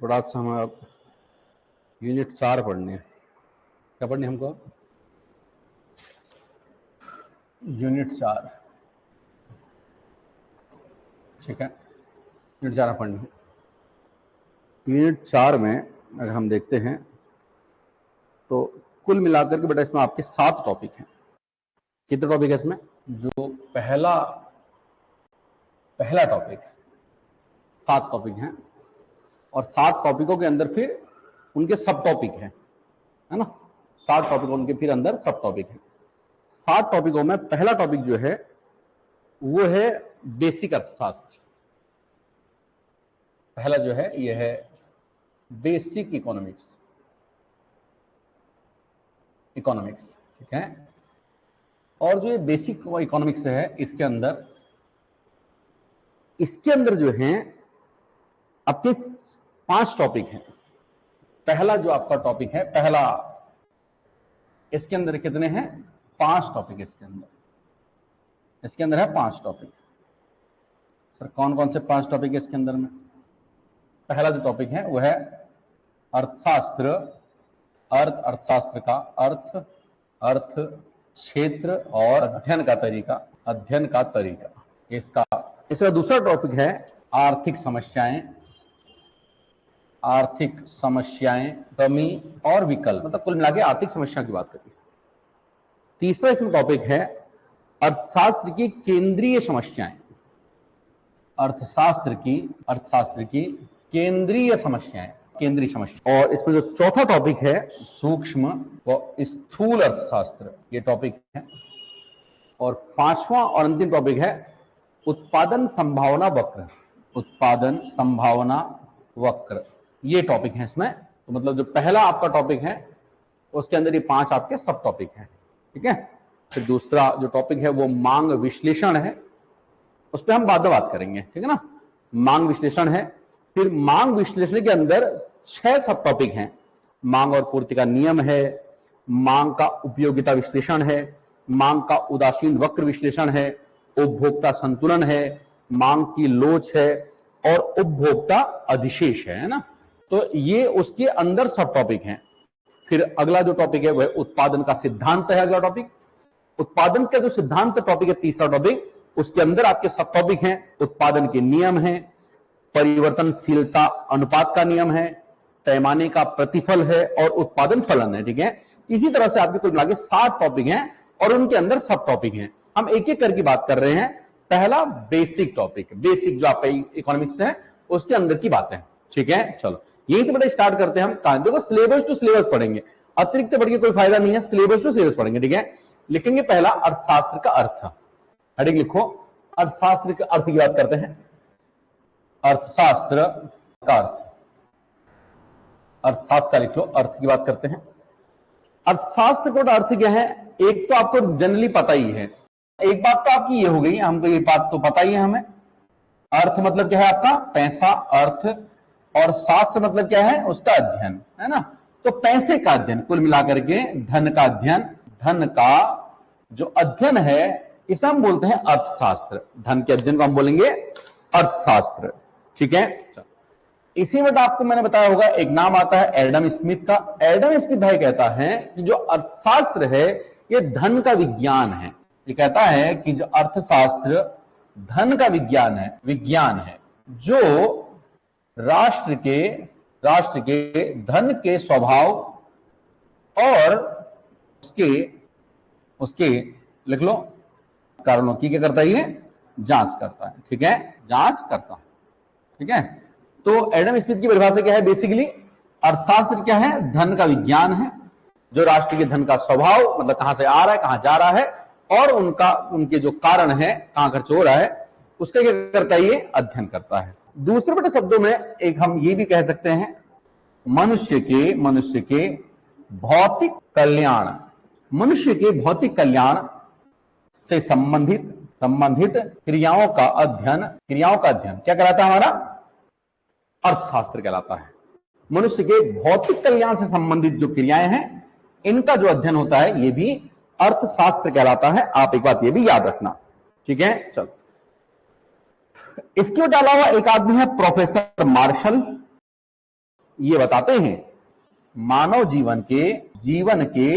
थोड़ा सा हम अब यूनिट 4 पढ़ने हैं। क्या पढ़ने हमको? यूनिट 4। ठीक है, यूनिट 4 पढ़नी है। यूनिट 4 में अगर हम देखते हैं तो कुल मिलाकर के बेटा इसमें आपके 7 टॉपिक हैं। कितने टॉपिक है इसमें? जो पहला टॉपिक है, 7 टॉपिक हैं और 7 टॉपिकों के अंदर फिर उनके सब टॉपिक हैं, है ना। 7 टॉपिकों उनके फिर अंदर सब टॉपिक हैं। 7 टॉपिकों में पहला टॉपिक जो है वो है बेसिक अर्थशास्त्र। पहला जो है यह है बेसिक इकोनॉमिक्स। ठीक है। और जो ये बेसिक इकोनॉमिक्स है इसके अंदर जो है आपके 5 टॉपिक हैं। पहला जो आपका टॉपिक है, पहला, इसके अंदर कितने हैं? 5 टॉपिक इसके अंदर है 5 टॉपिक। सर कौन कौन से 5 टॉपिक है इसके अंदर में? पहला जो टॉपिक है वह है अर्थशास्त्र। अर्थशास्त्र का अर्थ क्षेत्र और अध्ययन का तरीका इसका दूसरा टॉपिक है आर्थिक समस्याएं, कमी और विकल्प, मतलब कुल मिला के आर्थिक समस्या की बात करिए। तीसरा इसमें टॉपिक है अर्थशास्त्र की केंद्रीय समस्याएं। अर्थशास्त्र की केंद्रीय समस्या। और इसमें जो चौथा टॉपिक है सूक्ष्म व स्थूल अर्थशास्त्र, ये टॉपिक है। और 5वां और अंतिम टॉपिक है उत्पादन संभावना वक्र। ये टॉपिक है इसमें। तो मतलब जो पहला आपका टॉपिक है उसके अंदर ये 5 आपके सब टॉपिक हैं। ठीक है। फिर दूसरा जो टॉपिक है वो मांग विश्लेषण है, उस पर हम बाद में बात करेंगे। ठीक है ना। मांग विश्लेषण है। फिर मांग विश्लेषण के अंदर 6 सब टॉपिक हैं। मांग और पूर्ति का नियम है, मांग का उपयोगिता विश्लेषण है, मांग का उदासीन वक्र विश्लेषण है, उपभोक्ता संतुलन है, मांग की लोच है और उपभोक्ता अधिशेष है ना। तो ये उसके अंदर सब टॉपिक हैं। फिर अगला जो टॉपिक है वह उत्पादन का सिद्धांत है। अगला टॉपिक उत्पादन का जो सिद्धांत टॉपिक है, तीसरा टॉपिक, उसके अंदर आपके सब टॉपिक हैं। उत्पादन के नियम हैं, परिवर्तनशीलता अनुपात का नियम है, पैमाने का प्रतिफल है और उत्पादन फलन है। ठीक है। इसी तरह से आपके कुल मिला के 7 टॉपिक हैं और उनके अंदर सब टॉपिक हैं। हम एक एक करके बात कर रहे हैं। पहला बेसिक टॉपिक, बेसिक जो आपका इकोनॉमिक्स है उसके अंदर की बात है। ठीक है। चलो यही तो बेटा स्टार्ट करते हैं हम। देखो सिलेबस टू सिलेबस पढ़ेंगे, अतिरिक्त पढ़ के कोई फायदा नहीं है। सिलेबस टू सिलेबस पढ़ेंगे। ठीक है। लिखेंगे पहला अर्थशास्त्र का अर्थ। हेडिंग लिखो, अर्थशास्त्र का अर्थ की बात करते हैं। अर्थशास्त्र का अर्थशास्त्र का लिख लो, अर्थ की बात करते हैं। अर्थशास्त्र का अर्थ क्या है? एक तो आपको जनरली पता ही है। एक बात तो आपकी ये हो गई, हमको ये बात तो पता ही है हमें। अर्थ मतलब क्या है आपका? पैसा, अर्थ। और शास्त्र मतलब क्या है? उसका अध्ययन, है ना। तो पैसे का अध्ययन, कुल मिलाकर के धन का अध्ययन, धन का जो अध्ययन है इसे हम बोलते हैं अर्थशास्त्र। धन के अध्ययन को हम बोलेंगे अर्थशास्त्र। ठीक है। इसी में आपको मैंने बताया होगा, एक नाम आता है एडम स्मिथ का। एडम स्मिथ भाई कहता है कि जो अर्थशास्त्र है ये धन का विज्ञान है। ये कहता है कि जो अर्थशास्त्र धन का विज्ञान है जो राष्ट्र के धन के स्वभाव और उसके लिख लो कारणों की क्या करता है? ये जांच करता है। ठीक है, जांच करता है। ठीक है। तो एडम स्मिथ की परिभाषा क्या है? बेसिकली अर्थशास्त्र क्या है? धन का विज्ञान है जो राष्ट्र के धन का स्वभाव, मतलब कहां से आ रहा है, कहां जा रहा है और उनके जो कारण है, कहां खर्च हो रहा है, उसका क्या करता है? ये अध्ययन करता है। दूसरे बड़े शब्दों में एक हम ये भी कह सकते हैं मनुष्य के भौतिक कल्याण से संबंधित क्रियाओं का अध्ययन क्या कहलाता है? हमारा अर्थशास्त्र कहलाता है। मनुष्य के भौतिक कल्याण से संबंधित जो क्रियाएं हैं इनका जो अध्ययन होता है ये भी अर्थशास्त्र कहलाता है। आप एक बात ये भी याद रखना। ठीक है। चलो, इसके अलावा एक आदमी है प्रोफेसर मार्शल। ये बताते हैं मानव जीवन के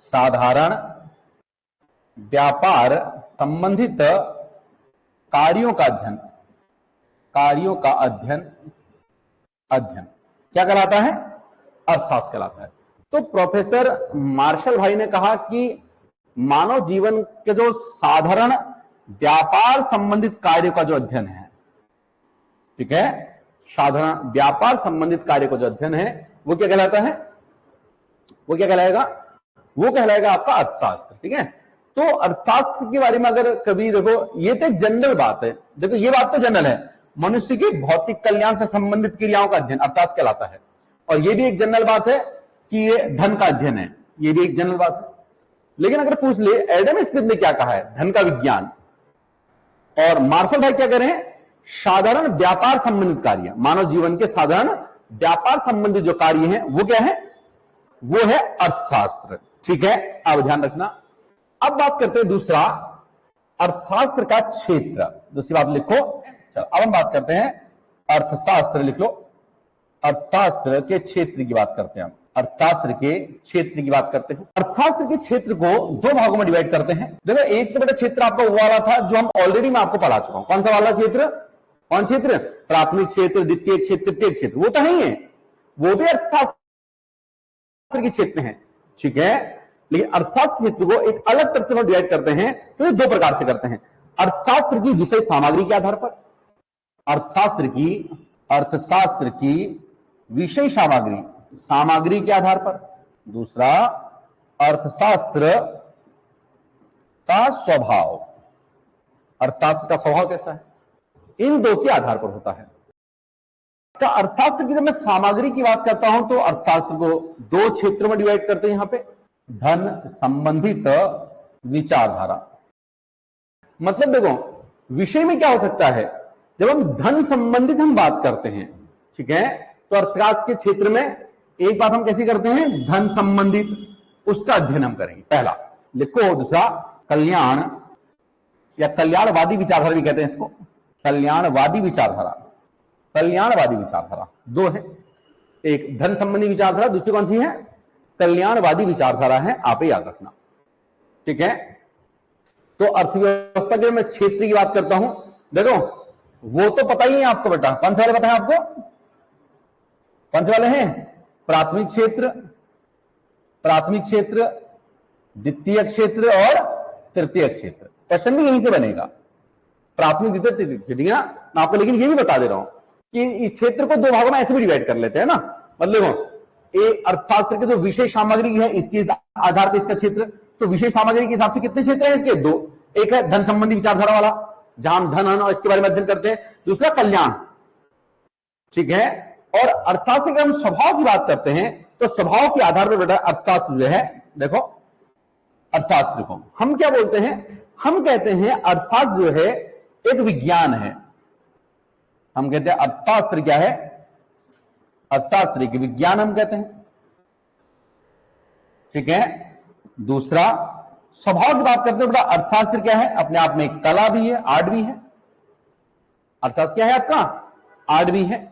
साधारण व्यापार संबंधित कार्यों का अध्ययन क्या कहलाता है? अर्थशास्त्र कहलाता है। तो प्रोफेसर मार्शल भाई ने कहा कि मानव जीवन के जो साधारण व्यापार संबंधित कार्यों का जो अध्ययन है, ठीक है, साधारण व्यापार संबंधित कार्य का जो अध्ययन है वो क्या कहलाता है? वो क्या कहलाएगा? वो कहलाएगा आपका अर्थशास्त्र। ठीक है, तो अर्थशास्त्र के बारे में अगर कभी देखो, ये तो जनरल बात है, देखो ये बात तो जनरल है, मनुष्य की भौतिक कल्याण से संबंधित क्रियाओं का अध्ययन अर्थशास्त्र कहलाता है। और ये भी एक जनरल बात है कि ये धन का अध्ययन है, ये भी एक जनरल बात है। लेकिन अगर पूछ ले एडम स्मिथ ने क्या कहा है, धन का विज्ञान, और मार्शल भाई क्या कह रहे हैं, साधारण व्यापार संबंधित कार्य, मानव जीवन के साधारण व्यापार संबंधित जो कार्य हैं वो क्या है? वो है अर्थशास्त्र। ठीक है, अब ध्यान रखना। अब बात करते हैं दूसरा, अर्थशास्त्र का क्षेत्र। दूसरी बात लिखो। चलो अब हम बात करते हैं अर्थशास्त्र, लिख लो। अर्थशास्त्र के क्षेत्र की बात करते हैं हम। अर्थशास्त्र के क्षेत्र की बात करते हैं। अर्थशास्त्र के क्षेत्र को दो भागों में डिवाइड करते हैं। देखो, एक तो बेटा क्षेत्र आपका वो वाला था जो हम ऑलरेडी मैं आपको पढ़ा चुका हूं। कौन सा वाला क्षेत्र? कौन क्षेत्र? प्राथमिक क्षेत्र, द्वितीय क्षेत्र, तृतीय क्षेत्र। वो तो नहीं है, वो भी अर्थशास्त्र के क्षेत्र हैं। ठीक है, लेकिन अर्थशास्त्र क्षेत्र को एक अलग तरह से हम डिवाइड करते हैं। तो ये दो प्रकार से करते हैं। अर्थशास्त्र की विषय सामग्री के आधार पर, अर्थशास्त्र की विषय सामग्री के आधार पर। दूसरा, अर्थशास्त्र का स्वभाव, अर्थशास्त्र का स्वभाव कैसा है, इन दो के आधार पर होता है। तो अर्थशास्त्र की जब मैं सामग्री की बात करता हूं तो अर्थशास्त्र को दो क्षेत्रों में डिवाइड करते हैं। यहां पे धन संबंधित विचारधारा, मतलब देखो विषय में क्या हो सकता है, जब हम धन संबंधित हम बात करते हैं, ठीक है, तो अर्थशास्त्र के क्षेत्र में एक बात हम कैसी करते हैं, धन संबंधित, उसका अध्ययन हम करेंगे, पहला लिखो। दूसरा, कल्याण या कल्याणवादी विचारधारा भी कहते हैं इसको। कल्याणवादी विचारधारा दो है, एक धन संबंधी विचारधारा, दूसरी कौन सी है, कल्याणवादी विचारधारा है, आप याद रखना। ठीक है, तो अर्थव्यवस्था के मैं क्षेत्र की बात करता हूं, देखो वो तो पता ही है आपको बेटा, कौन से वाले पता है आपको, कौन से वाले हैं, प्राथमिक क्षेत्र, द्वितीय क्षेत्र और तृतीय क्षेत्र। क्वेश्चन भी यहीं से बनेगा, प्राथमिक, द्वितीय, तृतीय क्षेत्र। मैं आपको लेकिन ये भी बता दे रहा हूं कि इस क्षेत्र को दो भागों में ऐसे भी डिवाइड कर लेते हैं ना, मतलब एक अर्थशास्त्र के जो विषय सामग्री है इसके आधार पर इसका क्षेत्र, तो विषय सामग्री के हिसाब से कितने क्षेत्र हैं इसके, दो। एक है धन संबंधी विचारधारा वाला, जहां हम धन और इसके बारे में अध्ययन करते हैं, दूसरा कल्याण। ठीक है, और अर्थशास्त्र के हम स्वभाव की बात करते हैं तो स्वभाव के आधार पर बेटा अर्थशास्त्र जो है, देखो अर्थशास्त्र को हम क्या बोलते हैं, हम कहते हैं अर्थशास्त्र जो है एक विज्ञान है। हम कहते हैं अर्थशास्त्र क्या है, अर्थशास्त्र एक विज्ञान हम कहते हैं। ठीक है, दूसरा स्वभाव की बात करते हैं बेटा, अर्थशास्त्र क्या है, अपने आप में एक कला भी है, आर्ट भी है। अर्थशास्त्र क्या है आपका, आर्ट भी है।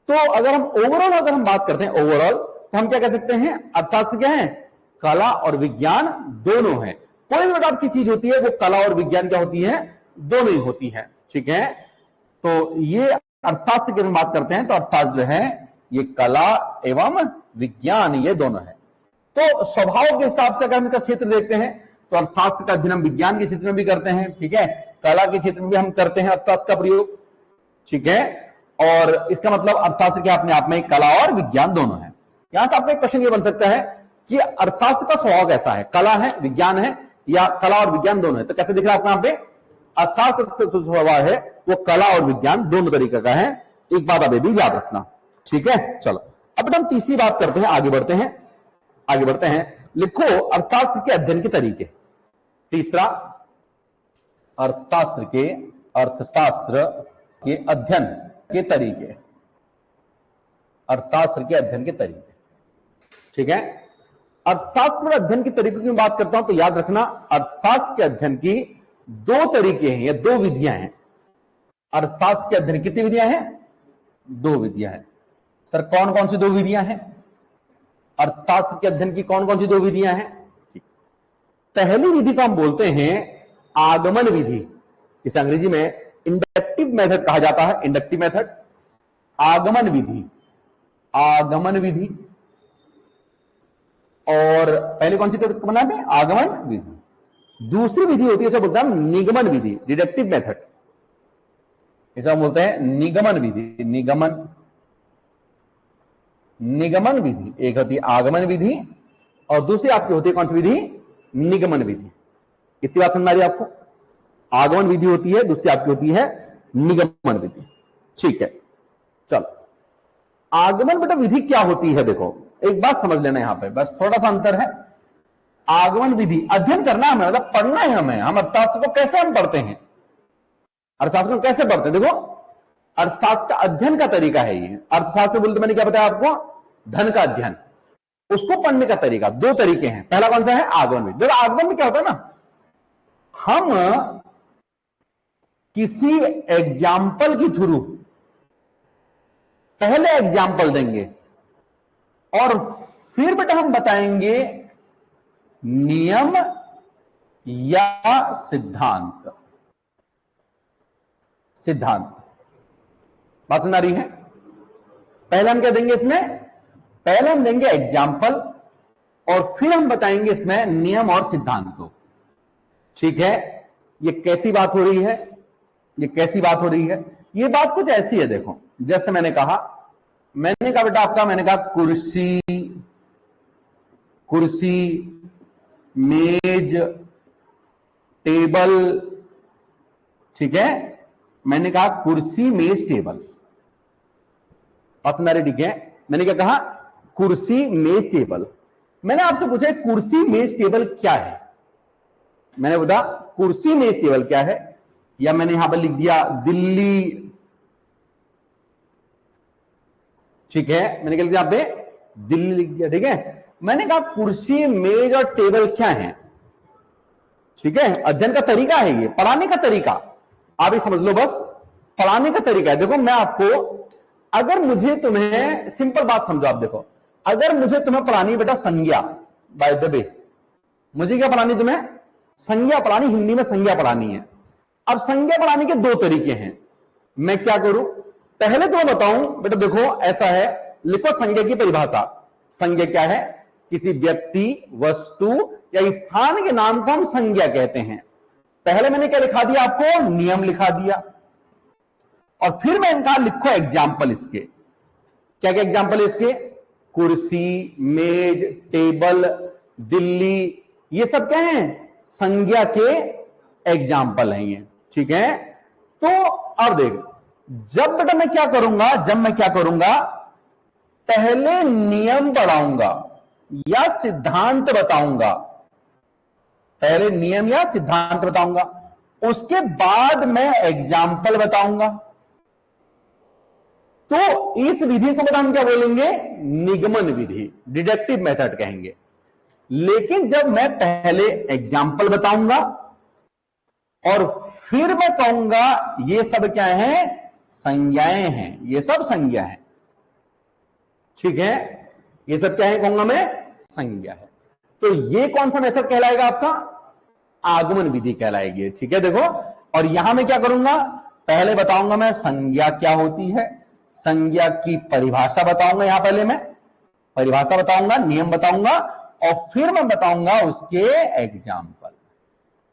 तो अगर हम ओवरऑल अगर हम बात करते हैं ओवरऑल, तो हम क्या कह सकते हैं, अर्थशास्त्र क्या है, कला और विज्ञान दोनों है। कोई भी बेटा आपकी चीज होती है वो कला और विज्ञान क्या होती है, दोनों ही होती है। ठीक है, तो ये अर्थशास्त्र की हम बात करते हैं तो अर्थशास्त्र जो है ये कला एवं विज्ञान ये दोनों है। तो स्वभाव के हिसाब से अगर हम इसका क्षेत्र देखते हैं तो अर्थशास्त्र का अध्ययन हम विज्ञान के क्षेत्र में भी करते हैं, ठीक है, कला के क्षेत्र में भी हम करते हैं अर्थशास्त्र का प्रयोग। ठीक है, और इसका मतलब अर्थशास्त्र के अपने आप में कला और विज्ञान दोनों है। यहां से आपका एक प्रश्न ये बन सकता है कि अर्थशास्त्र का स्वभाव कैसा है, कला है, विज्ञान है, या कला और विज्ञान दोनों है। तो कैसे दिख रहा है आपको यहाँ पे, अर्थशास्त्र का स्वभाव है वो कला और विज्ञान दोनों तरीके का है। एक बात आप भी याद रखना। ठीक है, चलो अब हम तीसरी बात करते हैं, आगे बढ़ते हैं। लिखो अर्थशास्त्र के अध्ययन के तरीके। तीसरा, अर्थशास्त्र के अध्ययन के तरीके, अर्थशास्त्र के अध्ययन के तरीके। ठीक है, अर्थशास्त्र के अध्ययन के तरीकों की बात करता हूं तो याद रखना, अर्थशास्त्र के अध्ययन की दो तरीके हैं या दो विधियां हैं। अर्थशास्त्र के अध्ययन कितनी विधियां हैं, दो विधियां हैं। सर कौन कौन सी दो विधियां हैं? अर्थशास्त्र के अध्ययन की कौन कौन सी दो विधियां हैं? पहली विधि को हम बोलते हैं आगमन विधि, इसे अंग्रेजी में इंडक्टिव मेथड कहा जाता है। इंडक्टिव मेथड, आगमन विधि, आगमन विधि। और पहले कौन सी बना है? आगमन विधि। दूसरी विधि होती है, इसे बोलते हैं निगमन विधि, डिडक्टिव मेथड, इसे हम बोलते हैं निगमन विधि। निगमन, निगमन विधि एक होती है आगमन विधि और दूसरी आपकी होती है कौन सी विधि? निगमन विधि। कितनी बात समझ आ रही है आपको? आगमन विधि होती है, दूसरी आपकी होती है निगमन विधि। ठीक है, चलो आगमन बेटा विधि क्या होती है? देखो एक बात समझ लेना यहां पे, बस थोड़ा सा अंतर है। आगमन विधि अध्ययन करना हमें, मतलब पढ़ना है हमें। हम अर्थशास्त्र को कैसे हम पढ़ते हैं? अर्थशास्त्र को कैसे पढ़ते हैं? देखो अर्थशास्त्र का अध्ययन का तरीका है ये। अर्थशास्त्र बोलते मैंने क्या बताया आपको? धन का अध्ययन। उसको पढ़ने का तरीका दो तरीके हैं। पहला कौन सा है? आगमन विधि। देखो आगमन में क्या होता है ना, हम किसी एग्जाम्पल के थ्रू पहले एग्जाम्पल देंगे और फिर बेटा हम बताएंगे नियम या सिद्धांत। सिद्धांत, बात सुना रही है? पहले हम क्या देंगे इसमें? पहले हम देंगे एग्जाम्पल और फिर हम बताएंगे इसमें नियम और सिद्धांत को। ठीक है, ये कैसी बात हो रही है? ये कैसी बात हो रही है? ये बात कुछ ऐसी है, देखो जैसे मैंने कहा बेटा आपका, मैंने कहा कुर्सी, कुर्सी, मेज, टेबल। ठीक है, मैंने कहा कुर्सी, मेज, टेबल। बात ठीक है? मैंने क्या कहा? कुर्सी, मेज, टेबल। मैंने आपसे पूछा कुर्सी, मेज, टेबल क्या है? मैंने बोला कुर्सी, मेज, टेबल क्या है, या मैंने यहां पर लिख दिया दिल्ली। ठीक है, मैंने क्या लिख दिया? यहां पे दिल्ली लिख दिया। ठीक है, मैंने कहा कुर्सी, मेज और टेबल क्या है? ठीक है, अध्ययन का तरीका है ये, पढ़ाने का तरीका। आप ही समझ लो, बस पढ़ाने का तरीका है। देखो मैं आपको, अगर मुझे तुम्हें, सिंपल बात समझो आप, देखो अगर मुझे तुम्हें पढ़ानी बेटा संज्ञा, बाय द वे मुझे क्या पढ़ानी? तुम्हें संज्ञा पढ़ानी, हिंदी में संज्ञा पढ़ानी है। अब संज्ञा पढ़ाने के दो तरीके हैं। मैं क्या करूं? पहले तो मैं बताऊं बेटा, देखो ऐसा है, लिखो संज्ञा की परिभाषा। संज्ञा क्या है? किसी व्यक्ति, वस्तु या स्थान के नाम को हम संज्ञा कहते हैं। पहले मैंने क्या लिखा दिया आपको? नियम लिखा दिया। और फिर मैंने कहा लिखो एग्जाम्पल इसके। क्या क्या एग्जाम्पल है इसके? कुर्सी, मेज, टेबल, दिल्ली, ये सब क्या है? संज्ञा के एग्जाम्पल हैं ये। ठीक है, तो अब देख, जब बेटा मैं क्या करूंगा, जब मैं क्या करूंगा, पहले नियम पढ़ाऊंगा या सिद्धांत बताऊंगा। पहले नियम या सिद्धांत बताऊंगा, उसके बाद मैं एग्जाम्पल बताऊंगा। तो इस विधि को बेटा हम क्या बोलेंगे? निगमन विधि, डिडक्टिव मेथड कहेंगे। लेकिन जब मैं पहले एग्जाम्पल बताऊंगा और फिर मैं कहूंगा ये सब क्या है? संज्ञाएं हैं, ये सब संज्ञा है। ठीक है, ये सब क्या है कहूंगा मैं? संज्ञा है। तो ये कौन सा मेथड कहलाएगा आपका? आगमन विधि कहलाएगी। ठीक है, देखो, और यहां मैं क्या करूंगा? पहले बताऊंगा मैं संज्ञा क्या होती है, संज्ञा की परिभाषा बताऊंगा। यहां पहले मैं परिभाषा बताऊंगा, नियम बताऊंगा और फिर मैं बताऊंगा उसके एग्जाम्पल।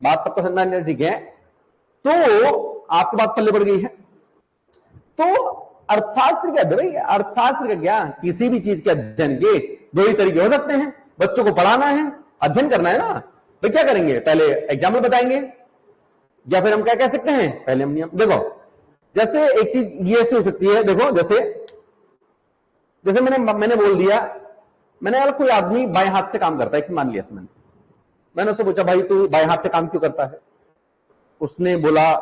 बात सबको समझ में? ठीक है, तो आपको बात पल्ले पड़ गई है। तो अर्थशास्त्र क्या है भाई? अर्थशास्त्र का क्या, किसी भी चीज के अध्ययन के दो ही तरीके हो सकते हैं। बच्चों को पढ़ाना है, अध्ययन करना है ना, तो क्या करेंगे? पहले एग्जाम्पल बताएंगे, या फिर हम क्या कह सकते हैं? पहले हम नियम। देखो जैसे एक चीज ये ऐसी हो सकती है, देखो जैसे मैंने बोल दिया, मैंने यार कोई आदमी बाएं हाथ से काम करता है, मान लिया मैंने उससे पूछा भाई तू बाएं हाथ से काम क्यों करता है? उसने बोला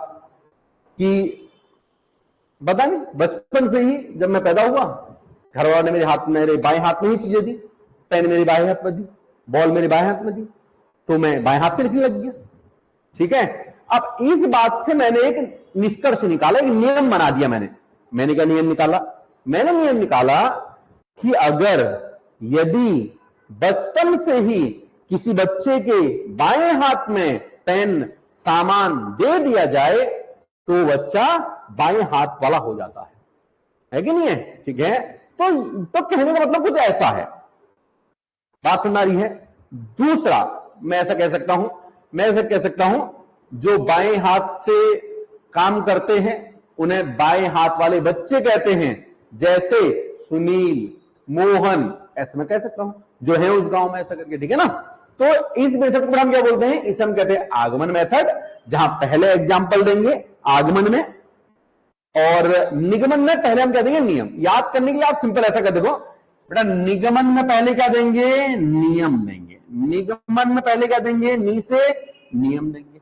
कि पता नहीं, बचपन से ही जब मैं पैदा हुआ घर वालों ने मेरे बाएं हाथ में ही चीजें दी, पेन मेरे बाएं हाथ में दी, बॉल मेरे बाएं हाथ में दी, तो मैं बाएं हाथ से लिखने लग गया। ठीक है, अब इस बात से मैंने एक निष्कर्ष निकाला, एक नियम बना दिया। मैंने क्या नियम निकाला? मैंने नियम निकाला कि अगर यदि बचपन से ही किसी बच्चे के बाएं हाथ में पेन सामान दे दिया जाए तो बच्चा बाएं हाथ वाला हो जाता है कि नहीं है? ठीक है, तो कहने का मतलब कुछ ऐसा है। बात समझ आ रही है? दूसरा मैं ऐसा कह सकता हूं जो बाएं हाथ से काम करते हैं उन्हें बाएं हाथ वाले बच्चे कहते हैं, जैसे सुनील, मोहन, ऐसा मैं कह सकता हूं जो है उस गांव में, ऐसा करके। ठीक है ना? तो इस मेथड को हम क्या बोलते हैं? इसे हम कहते हैं आगमन मेथड, जहां पहले एग्जाम्पल देंगे आगमन में और निगमन में पहले हम कह देंगे नियम। याद करने के लिए आप सिंपल ऐसा कर देखो बेटा, निगमन में पहले क्या देंगे? नियम देंगे। निगमन में पहले क्या देंगे? नी से नियम देंगे।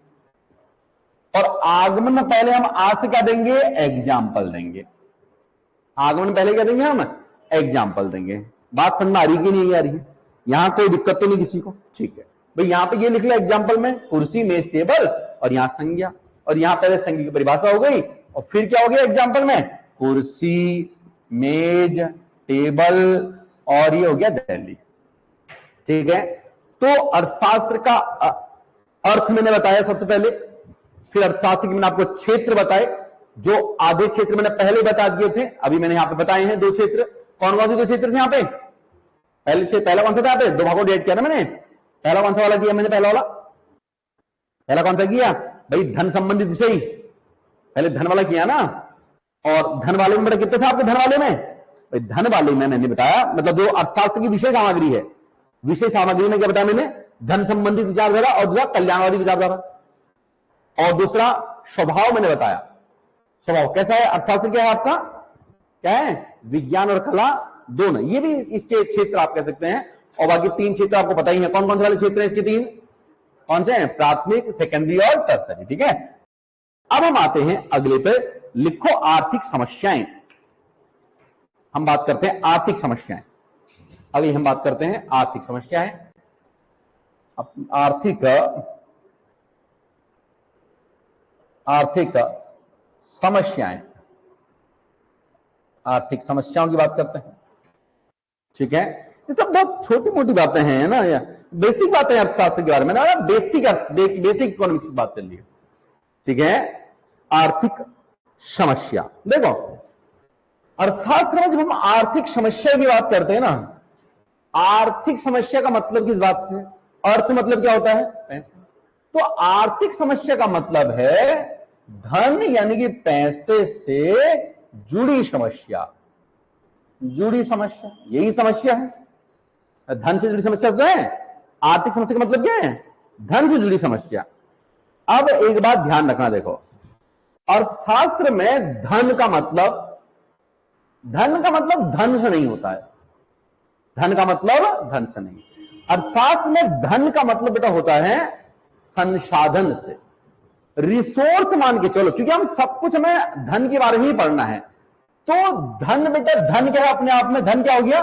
और आगमन में पहले हम आ से क्या देंगे? एग्जाम्पल देंगे। आगमन में पहले क्या देंगे? हम एग्जाम्पल देंगे। बात समझ में आ रही कि नहीं आ रही है? यहां कोई दिक्कत तो नहीं किसी को? ठीक है भाई, यहां पे ये लिख लो एग्जाम्पल में कुर्सी, मेज, टेबल, और यहां संज्ञा, और यहां पहले संज्ञा की परिभाषा हो गई और फिर क्या हो गया एग्जाम्पल में? कुर्सी, मेज, टेबल और ये हो गया दिल्ली। ठीक है, तो अर्थशास्त्र का अर्थ मैंने बताया सबसे पहले, फिर अर्थशास्त्र के मैंने आपको क्षेत्र बताए, जो आधे क्षेत्र मैंने पहले बता दिए थे, अभी मैंने यहां पे बताए हैं दो क्षेत्र। कौन कौन से दो क्षेत्र थे यहां पे? पहला कौन सा था? यहाँ पे दो भागों डिवाइड किया ना मैंने। पहला कौन सा वाला किया मैंने? पहला कौन सा किया भाई? धन संबंधित विषय, पहले धन वाला किया ना। और धन वाले में कितने थे आपके? धन वाले में भाई, धन वाले में मैंने बताया, मतलब जो अर्थशास्त्र की विषय सामग्री है, विषय सामग्री में क्या बताया मैंने? धन संबंधित विचारधारा और दूसरा कल्याणवादी विचारधारा, और दूसरा स्वभाव मैंने बताया। स्वभाव कैसा है? अर्थशास्त्र क्या है आपका? क्या है? विज्ञान और कला दोनों, ये भी इसके क्षेत्र आप कह सकते हैं। और बाकी तीन क्षेत्र आपको पता ही है। कौन कौन से वाले क्षेत्र हैं इसके? तीन कौन से हैं? प्राथमिक, सेकेंडरी और टर्सरी। ठीक है, अब हम आते हैं अगले पे। लिखो आर्थिक समस्याएं। हम बात करते हैं आर्थिक समस्याएं। अभी हम बात करते हैं आर्थिक समस्याएं। आर्थिक समस्याएं, आर्थिक समस्याओं की बात करते हैं। ठीक है, ये सब बहुत छोटी मोटी बातें हैं ना, या बेसिक बातें हैं अर्थशास्त्र के बारे में ना, बेसिक इकोनॉमिक्स की बात चल रही है। ठीक है, आर्थिक समस्या। देखो अर्थशास्त्र में जब हम आर्थिक समस्या की बात करते हैं ना, आर्थिक समस्या का मतलब किस बात से? अर्थ मतलब क्या होता है? पैसा। तो आर्थिक समस्या का मतलब है धन यानी कि पैसे से जुड़ी समस्या। जुड़ी समस्या, यही समस्या है। धन से जुड़ी समस्या तो है। आर्थिक समस्या का मतलब क्या है? धन से जुड़ी समस्या। अब एक बात ध्यान रखना, देखो अर्थशास्त्र में धन का मतलब धन से नहीं होता है। धन का मतलब धन से नहीं। अर्थशास्त्र में धन का मतलब बेटा होता है संसाधन से, रिसोर्स मान के चलो, क्योंकि हम सब कुछ हमें धन के बारे में ही पढ़ना है। तो धन बेटा, धन क्या है अपने आप में? धन क्या हो गया?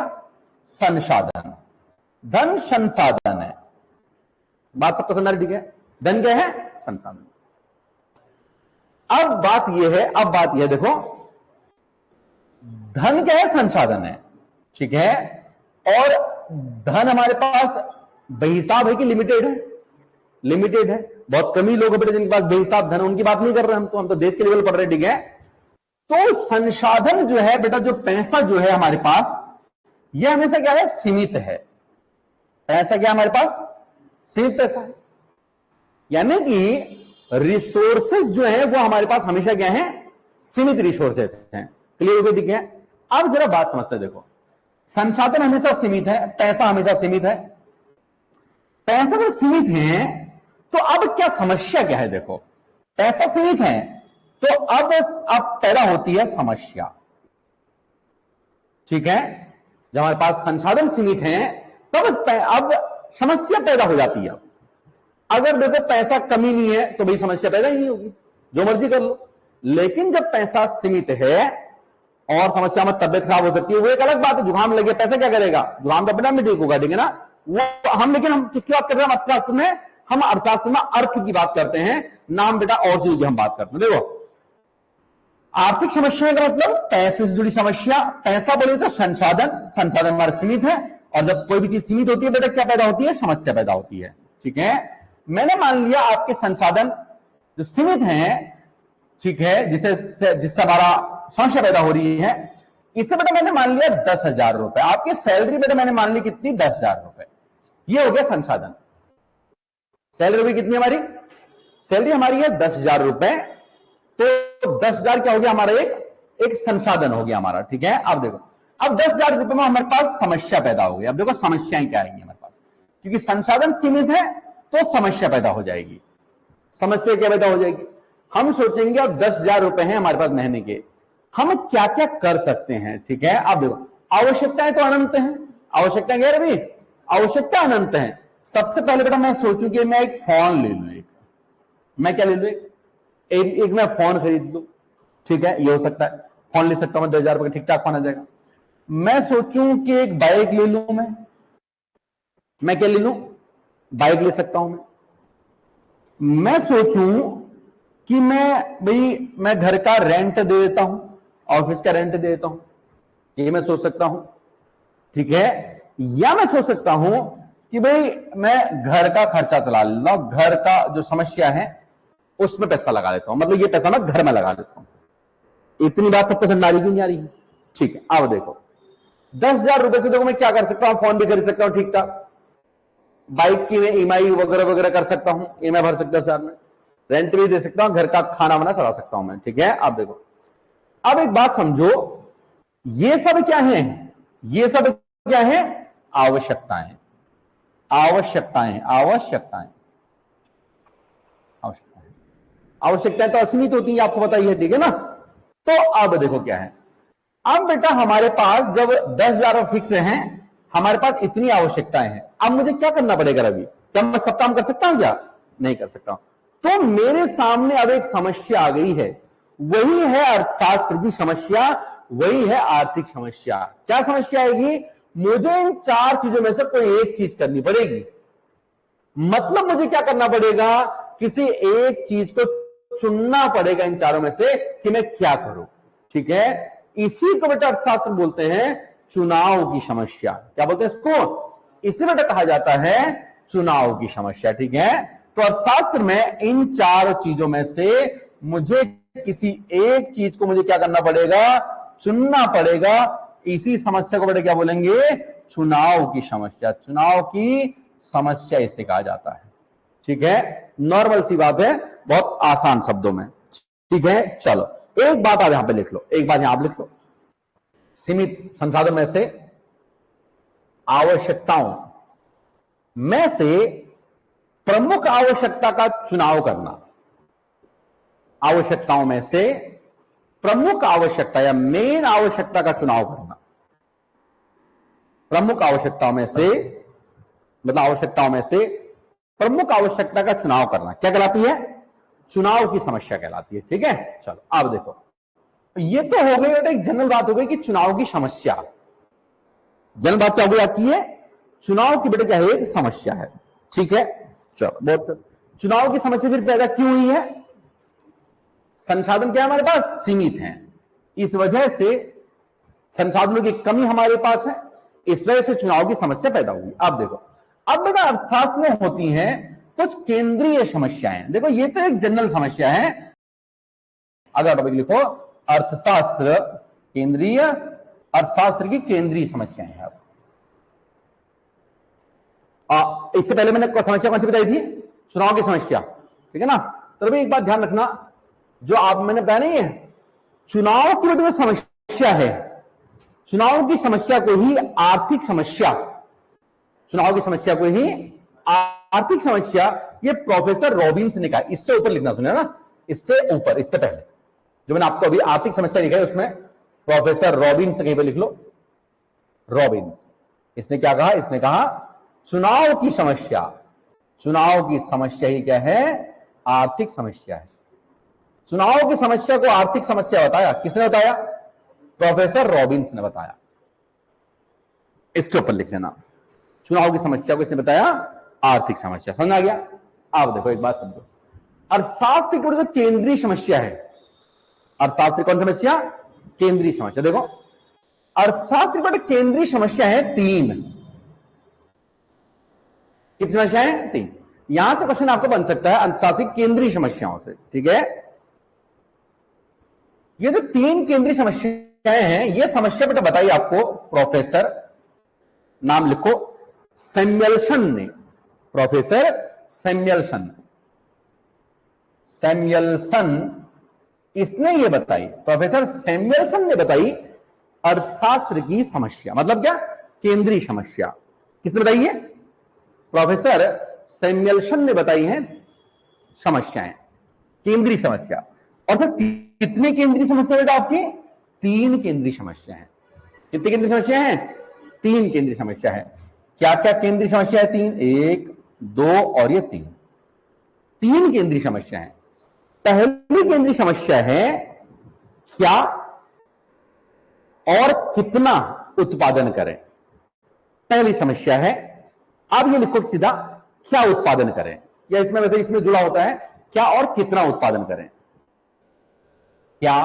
संसाधन। धन संसाधन है। बात सबको समझ आ रही? ठीक है, धन क्या है? संसाधन। अब बात यह है, देखो धन क्या है? संसाधन है। ठीक है, और धन हमारे पास बेहिसाब है कि लिमिटेड है? लिमिटेड है। बहुत कम ही लोग बेटे जिनके पास बेहिसाब धन, उनकी बात नहीं कर रहे हम तो देश के लेवल पढ़ रहे। ठीक है, तो संसाधन जो है बेटा, जो पैसा जो है हमारे पास, यह हमेशा क्या है? सीमित है। पैसा क्या हमारे पास? सीमित पैसा है। यानी कि रिसोर्सेज जो है वो हमारे पास हमेशा क्या है? सीमित रिसोर्सेज हैं। क्लियर हो गया? ठीक है, अब जरा बात समझते, देखो संसाधन हमेशा सीमित है, पैसा हमेशा सीमित है। पैसा अगर सीमित है तो अब क्या समस्या क्या है? देखो पैसा सीमित है तो अब पैदा होती है समस्या। ठीक है, जब हमारे पास संसाधन सीमित है तब अब समस्या पैदा हो जाती है। अगर देखो पैसा कमी नहीं है तो भाई समस्या पैदा ही नहीं होगी, जो मर्जी कर लो। लेकिन जब पैसा सीमित है और समस्या में तबियत खराब हो सकती है, वो एक अलग बात है। जुकाम लगे, पैसा क्या करेगा? जुकाम तो अपने आप में ठीक होगा। ठीक है ना? वो लेकिन हम किसकी बात कर रहे हैं? अर्थशास्त्र में हम अर्थशास्त्र में अर्थ की बात करते हैं, नाम बेटा और चीज की हम बात करते हैं। देखो आर्थिक समस्या का मतलब पैसे से जुड़ी समस्या। पैसा बोले तो संसाधन, संसाधन हमारे सीमित है, और जब कोई भी चीज सीमित होती है बेटा क्या पैदा होती है, समस्या पैदा होती है। ठीक है, मैंने मान लिया आपके संसाधन जो सीमित हैं, ठीक है, जिससे हमारा समस्या पैदा हो रही है, इससे बेटा मैंने मान लिया 10,000 रुपए। आपकी सैलरी बेटा मैंने मान ली कितनी, 10,000 रुपए। ये हो गया संसाधन। सैलरी भी कितनी हमारी, सैलरी हमारी है 10,000 रुपए, तो 10,000 क्या हो गया हमारा, एक संसाधन हो गया हमारा। ठीक है, अब देखो, अब 10,000 रुपए में हमारे पास समस्या पैदा हो गई। अब देखो समस्याएं क्या आएंगी हमारे पास, क्योंकि संसाधन सीमित है तो समस्या पैदा हो जाएगी। समस्या क्या पैदा हो जाएगी, हम सोचेंगे अब 10,000 रुपए हैं हमारे पास महीने के, हम क्या क्या कर सकते हैं। ठीक है, अब देखो आवश्यकताएं तो अनंत हैं, आवश्यकताएं क्या रवि, आवश्यकता अनंत है। सबसे पहले बेटा मैं सोचूं कि मैं एक फोन ले लूं, मैं क्या ले लूं, एक मैं फोन खरीद लूं। ठीक है, ये हो सकता है, फोन ले सकता हूं मैं, 10,000 रुपए ठीक ठाक फोन आ जाएगा। मैं सोचूं कि एक बाइक ले लूं, मैं क्या ले लूं, बाइक ले सकता हूं मैं सोचूं कि मैं घर का रेंट दे देता हूं, ऑफिस का रेंट दे देता हूं, ये मैं सोच सकता हूं। ठीक है, या मैं सोच सकता हूं कि भाई मैं घर का खर्चा चला लेता हूं, घर का जो समस्या है उसमें पैसा लगा लेता हूं, मतलब ये पैसा मैं घर में लगा लेता हूं। इतनी बात सबको समझ आ रही क्यों नहीं आ रही है। ठीक है, अब देखो 10,000 रुपए से देखो मैं क्या कर सकता हूं, फोन भी खरीद सकता हूं ठीक ठाक, बाइक की मैं ईएमआई वगैरह वगैरह कर सकता हूं, ईएमआई भर सकता हूं साल में, रेंट भी दे सकता हूं, घर का खाना वाना चला सकता हूं मैं। ठीक है, अब देखो, अब एक बात समझो, ये सब क्या है, ये सब क्या है, आवश्यकताएं, आवश्यकताएं, आवश्यकताएं, आवश्यकताएं, आवश्यकताएं तो असीमित होती है, आपको पता ही है। ठीक है ना, तो अब देखो क्या है, अब बेटा हमारे पास जब 10,000 फिक्स हैं, हमारे पास इतनी आवश्यकताएं हैं, अब मुझे क्या करना पड़ेगा रवि, क्या मैं सब काम कर सकता हूं क्या, नहीं कर सकता हूं। तो मेरे सामने अब एक समस्या आ गई है, वही है अर्थशास्त्र की समस्या, वही है आर्थिक समस्या। क्या समस्या आएगी, मुझे इन 4 चीजों में से कोई एक चीज करनी पड़ेगी। मतलब मुझे क्या करना पड़ेगा, किसी एक चीज को चुनना पड़ेगा इन चारों में से कि मैं क्या करूं। ठीक है, इसी को बेटा अर्थशास्त्र बोलते हैं चुनाव की समस्या। क्या बोलते हैं इसको, इसे बेटा कहा जाता है चुनाव की समस्या। ठीक है, तो अर्थशास्त्र में इन 4 चीजों में से मुझे किसी एक चीज को मुझे क्या करना पड़ेगा, चुनना पड़ेगा। इसी समस्या को बेटा क्या बोलेंगे, चुनाव की समस्या, चुनाव की समस्या इसे कहा जाता है। ठीक है, नॉर्मल सी बात है, बहुत आसान शब्दों में। ठीक है, चलो एक बात आप यहां पे लिख लो, एक बात यहां आप लिख लो, सीमित संसाधन में से आवश्यकताओं में से प्रमुख आवश्यकता का चुनाव करना, आवश्यकताओं में से प्रमुख आवश्यकता या मेन आवश्यकता का चुनाव करना, प्रमुख आवश्यकताओं में से मतलब आवश्यकताओं में से प्रमुख आवश्यकता का चुनाव करना क्या कहलाती है, चुनाव की समस्या कहलाती है। ठीक है, चलो अब देखो, ये तो हो गई बेटा एक जनरल बात हो गई कि चुनाव की समस्या, जनरल बात क्या हो गई आपकी है, चुनाव की बेटा क्या है, एक समस्या है। ठीक है, चलो बहुत, चुनाव की समस्या फिर पैदा क्यों हुई है, संसाधन क्या हमारे पास सीमित हैं, इस वजह से संसाधनों की कमी हमारे पास है, इस वजह से चुनाव की समस्या पैदा हुई। अब देखो, अब बेटा अर्थशास्त्र में होती हैं कुछ केंद्रीय समस्याएं। देखो ये तो एक जनरल समस्या है, अगर टॉपिक लिखो अर्थशास्त्र केंद्रीय, अर्थशास्त्र की केंद्रीय समस्याएं हैं। इससे पहले मैंने समस्या कौन सी बताई थी, चुनाव की समस्या। ठीक है ना, तो अभी एक बात ध्यान रखना, जो आप मैंने बताया नहीं है, चुनाव की जो समस्या है, चुनाव की समस्या को ही आर्थिक समस्या, चुनाव की समस्या को ही आर्थिक समस्या, ये प्रोफेसर रॉबिन्स ने कहा। इससे ऊपर लिखना, सुना ना, इससे ऊपर, इससे पहले जो मैंने आपको अभी आर्थिक समस्या लिखा है उसमें प्रोफेसर रॉबिन्स कहीं पे लिख लो, रॉबिन्स। इसने क्या कहा, इसने कहा चुनाव की समस्या, चुनाव की समस्या ही क्या है, आर्थिक समस्या है। चुनाव की समस्या को आर्थिक समस्या बताया, किसने बताया, प्रोफेसर रॉबिन्स ने बताया। इसके ऊपर लिख लेना, चुनाव की समस्या को इसने बताया आर्थिक समस्या। समझ आ गया। आप देखो एक बात समझो, अर्थशास्त्र की जो केंद्रीय समस्या है, अर्थशास्त्र कौन समस्या? केंद्रीय समस्या। देखो अर्थशास्त्र पर केंद्रीय समस्या है 3। कितनी समस्या है? 3। यहां से क्वेश्चन आपको बन सकता है अर्थशास्त्र की केंद्रीय समस्याओं से, ठीक है। ये जो 3 केंद्रीय समस्याएं हैं, ये समस्या बेटा बताइए आपको प्रोफेसर, नाम लिखो, सैमुएल्सन ने, प्रोफेसर सैमुएल्सन, इसने ये बताई, प्रोफेसर सैमुएल्सन ने बताई अर्थशास्त्र की समस्या। मतलब क्या? केंद्रीय समस्या। किसने बताई है? प्रोफेसर सैमुएल्सन ने बताई है समस्याएं, केंद्रीय समस्या। और सर कितने केंद्रीय समस्या बेटा आपकी? 3 केंद्रीय समस्या है। कितनी केंद्रीय समस्या है? 3 केंद्रीय समस्या है। क्या क्या केंद्रीय समस्या है? 3, 1, 2 और ये 3 केंद्रीय समस्या है। पहली केंद्रीय समस्या है क्या और कितना उत्पादन करें। पहली समस्या है, आप ये लिखो सीधा, क्या उत्पादन करें, या इसमें वैसे इसमें जुड़ा होता है क्या और कितना उत्पादन करें। क्या,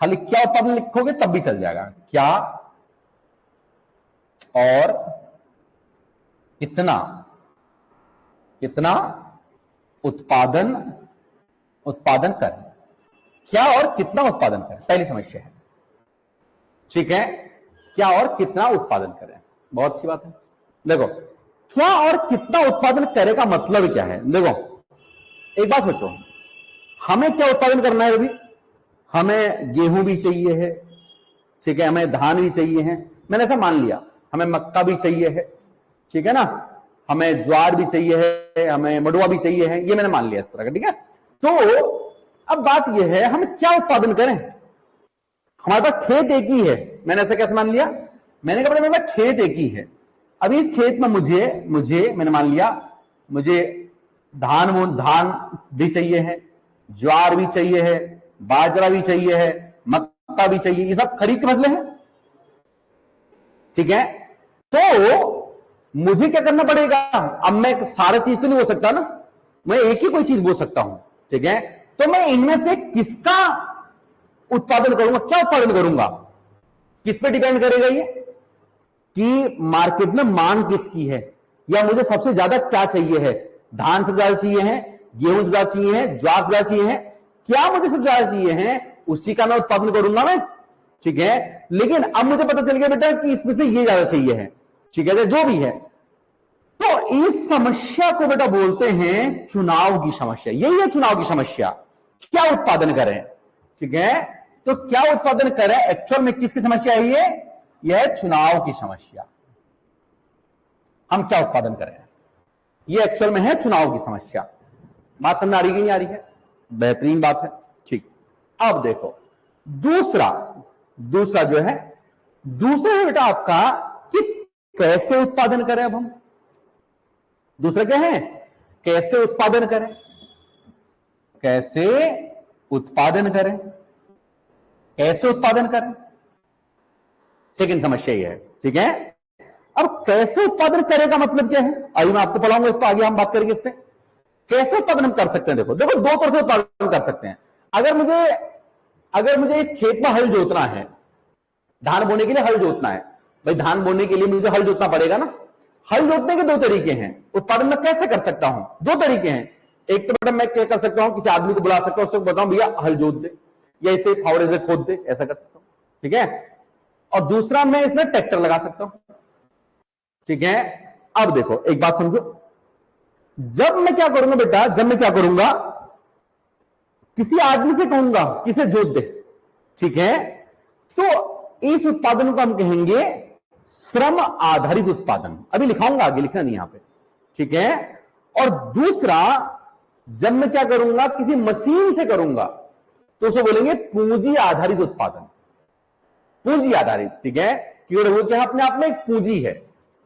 खाली क्या उत्पादन लिखोगे तब भी चल जाएगा, क्या और कितना उत्पादन करें। क्या और कितना उत्पादन करें, पहली समस्या है, ठीक है। क्या और कितना उत्पादन करें, बहुत अच्छी बात है। देखो क्या और कितना उत्पादन करे का मतलब क्या है? देखो एक बात सोचो, हमें क्या उत्पादन करना है? अभी हमें गेहूं भी चाहिए है, ठीक है, हमें धान भी चाहिए है, मैंने ऐसा मान लिया, हमें मक्का भी चाहिए है, ठीक है ना, हमें ज्वार भी चाहिए है, हमें मडुआ भी चाहिए है, ये मैंने मान लिया इस तरह का, ठीक है। तो अब बात यह है हम क्या उत्पादन करें। हमारे पास खेत एक ही है, मैंने ऐसा कैसे मान लिया? मैंने कहा मेरे पास खेत एक ही है। अभी इस खेत में मुझे मैंने मान लिया मुझे धान भी चाहिए है, ज्वार भी चाहिए है, बाजरा भी चाहिए है, मक्का भी चाहिए, ये सब खरीद के मसले हैं, ठीक है। तो मुझे क्या करना पड़ेगा? अब मैं सारा चीज तो नहीं हो सकता ना, मैं एक ही कोई चीज बोल सकता हूं, ठीक है। तो मैं इनमें से किसका उत्पादन करूंगा, क्या उत्पादन करूंगा, किस पे डिपेंड करेगा ये कि मार्केट में मांग किसकी है, या मुझे सबसे ज्यादा क्या चाहिए है, धान सबसे ज्यादा चाहिए है, गेहूं सबसे ज्यादा चाहिए है, ज्वार सबसे ज्यादा चाहिए है, क्या मुझे सबसे ज्यादा चाहिए है, उसी का मैं उत्पादन करूंगा मैं, ठीक है। लेकिन अब मुझे पता चल गया बेटा कि इसमें से ये ज्यादा चाहिए है, ठीक है, जो भी है। तो इस समस्या को बेटा बोलते हैं चुनाव की समस्या। यही है चुनाव की समस्या, क्या उत्पादन करें, ठीक है। तो क्या उत्पादन करें, एक्चुअल में किसकी समस्या है ये? यह चुनाव की समस्या। हम क्या उत्पादन करें, ये एक्चुअल में है चुनाव की समस्या। बात समझ आ रही है कि नहीं आ रही है? बेहतरीन बात है, ठीक। अब देखो दूसरा जो है, दूसरा है बेटा आपका कि कैसे उत्पादन करें। अब हम दूसरा क्या है? कैसे उत्पादन करें, कैसे उत्पादन करें, कैसे उत्पादन करें, सेकंड समस्या ये है, ठीक है। अब कैसे उत्पादन करें का मतलब क्या है, अभी मैं आपको पढ़ाऊंगा, इसको आगे हम बात करेंगे इस पे कैसे उत्पादन हम कर सकते हैं। देखो दो तरह से उत्पादन कर सकते हैं। अगर मुझे एक खेत में हल जोतना है, धान बोने के लिए हल जोतना है, भाई धान बोने के लिए मुझे हल जोतना पड़ेगा ना। हल जोतने के 2 तरीके हैं, उत्पादन में कैसे कर सकता हूं, 2 तरीके हैं। एक तो बेटा मैं क्या कर सकता हूं, किसी आदमी को बुला सकता हूं, उसको बताऊं भैया हल जोत दे, या इसे फावड़े से खोद दे, ऐसा कर सकता हूं, ठीक है। और दूसरा मैं इसमें ट्रैक्टर लगा सकता हूं, ठीक है। अब देखो एक बात समझो, जब मैं क्या करूंगा बेटा, जब मैं क्या करूंगा, किसी आदमी से कहूंगा किसे जोत दे, ठीक है, तो इस उत्पादन को हम कहेंगे श्रम आधारित उत्पादन। अभी लिखाऊंगा, आगे लिखना नहीं यहां पे, ठीक है। और दूसरा जब मैं क्या करूंगा, किसी मशीन से करूंगा, तो उसे बोलेंगे पूंजी आधारित उत्पादन, पूंजी आधारित, ठीक है, क्योंकि वो क्या अपने आप में एक पूंजी है।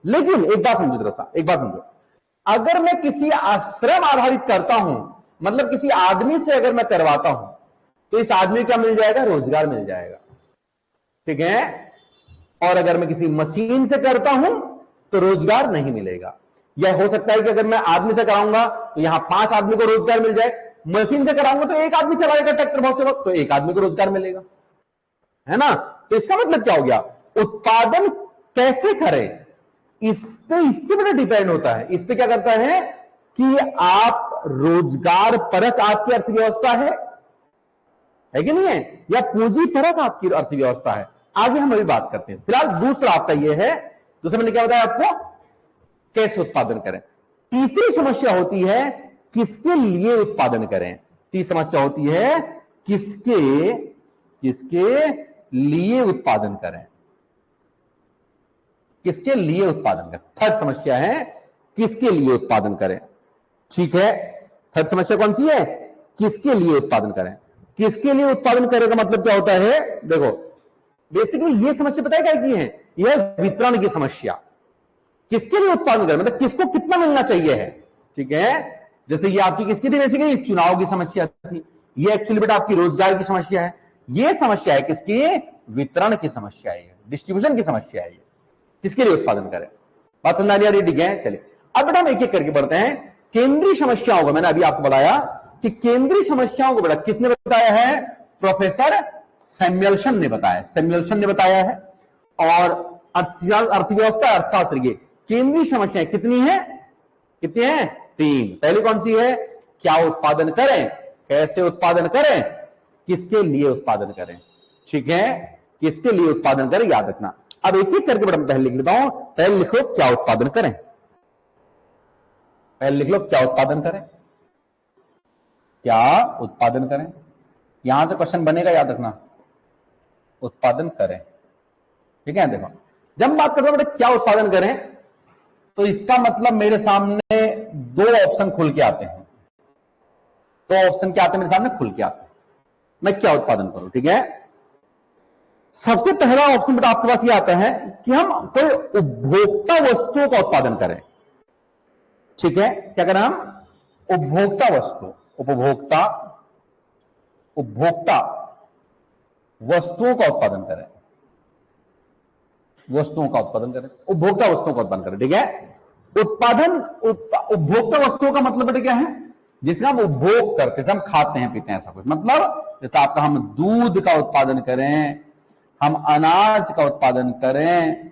लेकिन एक बात समझो, जरा सा एक बात समझो, अगर मैं किसी श्रम आधारित करता हूं, मतलब किसी आदमी से अगर मैं करवाता हूं, तो इस आदमी को क्या मिल जाएगा, रोजगार मिल जाएगा, ठीक है। और अगर मैं किसी मशीन से करता हूं तो रोजगार नहीं मिलेगा। यह हो सकता है कि अगर मैं आदमी से कराऊंगा तो यहां 5 आदमी को रोजगार मिल जाए, मशीन से कराऊंगा तो एक आदमी चलाएगा ट्रैक्टर बहुत से वक्त, तो एक आदमी को रोजगार मिलेगा, है ना। तो इसका मतलब क्या हो गया, उत्पादन कैसे करें इससे बड़ा डिपेंड होता है। इस पे क्या करता है कि आप रोजगार परक आपकी अर्थव्यवस्था है कि नहीं है, या पूंजी परक आपकी अर्थव्यवस्था है। आगे हम अभी बात करते हैं। फिलहाल दूसरा आपका यह है, दूसरा मैंने क्या बताया आपको, कैसे उत्पादन करें। तीसरी समस्या होती है किसके लिए उत्पादन करें। तीसरी समस्या होती है किसके लिए उत्पादन करें, किसके लिए उत्पादन करें। थर्ड समस्या है किसके लिए उत्पादन करें, ठीक है। थर्ड समस्या कौन सी है, किसके लिए उत्पादन करें। किसके लिए उत्पादन करें का मतलब क्या होता है, देखो बेसिकली ये समस्या पता है क्या की है, यह वितरण की समस्या। किसके लिए उत्पादन करें मतलब किसको कितना मिलना चाहिए है, ठीक है। जैसे ये आपकी किसकी थी, बेसिकली चुनाव की समस्या थी, ये एक्चुअली बेटा आपकी रोजगार की समस्या है। ये समस्या है किसकी, वितरण की समस्या है, डिस्ट्रीब्यूशन की समस्या है। किसके लिए उत्पादन करें, बात समझ आ रही है, ठीक है। चलिए अब बेटा हम एक एक करके पढ़ते हैं। केंद्रीय समस्याओं को मैंने अभी आपको बताया कि केंद्रीय समस्याओं को बेटा किसने बताया है, प्रोफेसर सैमुएल्सन ने बताया, सैमुएल्सन ने बताया है। और अर्थव्यवस्था अर्थशास्त्र की केंद्रीय समस्याएं कितनी है, कितनी है, तीन। पहली कौन सी है, क्या उत्पादन करें, कैसे उत्पादन करें, किसके लिए उत्पादन करें, ठीक है। किसके लिए उत्पादन करें, याद रखना। अब एक एक करके बड़ा पहले लिख लेता हूं। पहले लिखो क्या उत्पादन करें, पहले लिख लो क्या उत्पादन करें, क्या उत्पादन करें। यहां से क्वेश्चन बनेगा, याद रखना, उत्पादन करें, ठीक है। देखो जब बात करते हैं बेटा क्या उत्पादन करें, तो इसका मतलब मेरे सामने दो ऑप्शन खुल के आते हैं, दो ऑप्शन क्या आते हैं मेरे सामने, खुल के आते हैं, मैं क्या उत्पादन करूं, ठीक है। सबसे पहला ऑप्शन बेटा आपके पास ये आता है कि हम कोई उपभोक्ता वस्तुओं का उत्पादन करें, ठीक है। क्या करें हम, उपभोक्ता वस्तु, उपभोक्ता वस्तुओं का उत्पादन करें, वस्तुओं का उत्पादन करें, उपभोक्ता वस्तुओं का उत्पादन करें, ठीक है। उपभोक्ता वस्तुओं का मतलब बेटा क्या है, जिसे हम उपभोग करते हैं, हम खाते हैं पीते हैं, ऐसा कुछ। मतलब जैसे आपका हम दूध का उत्पादन करें, हम अनाज का उत्पादन करें,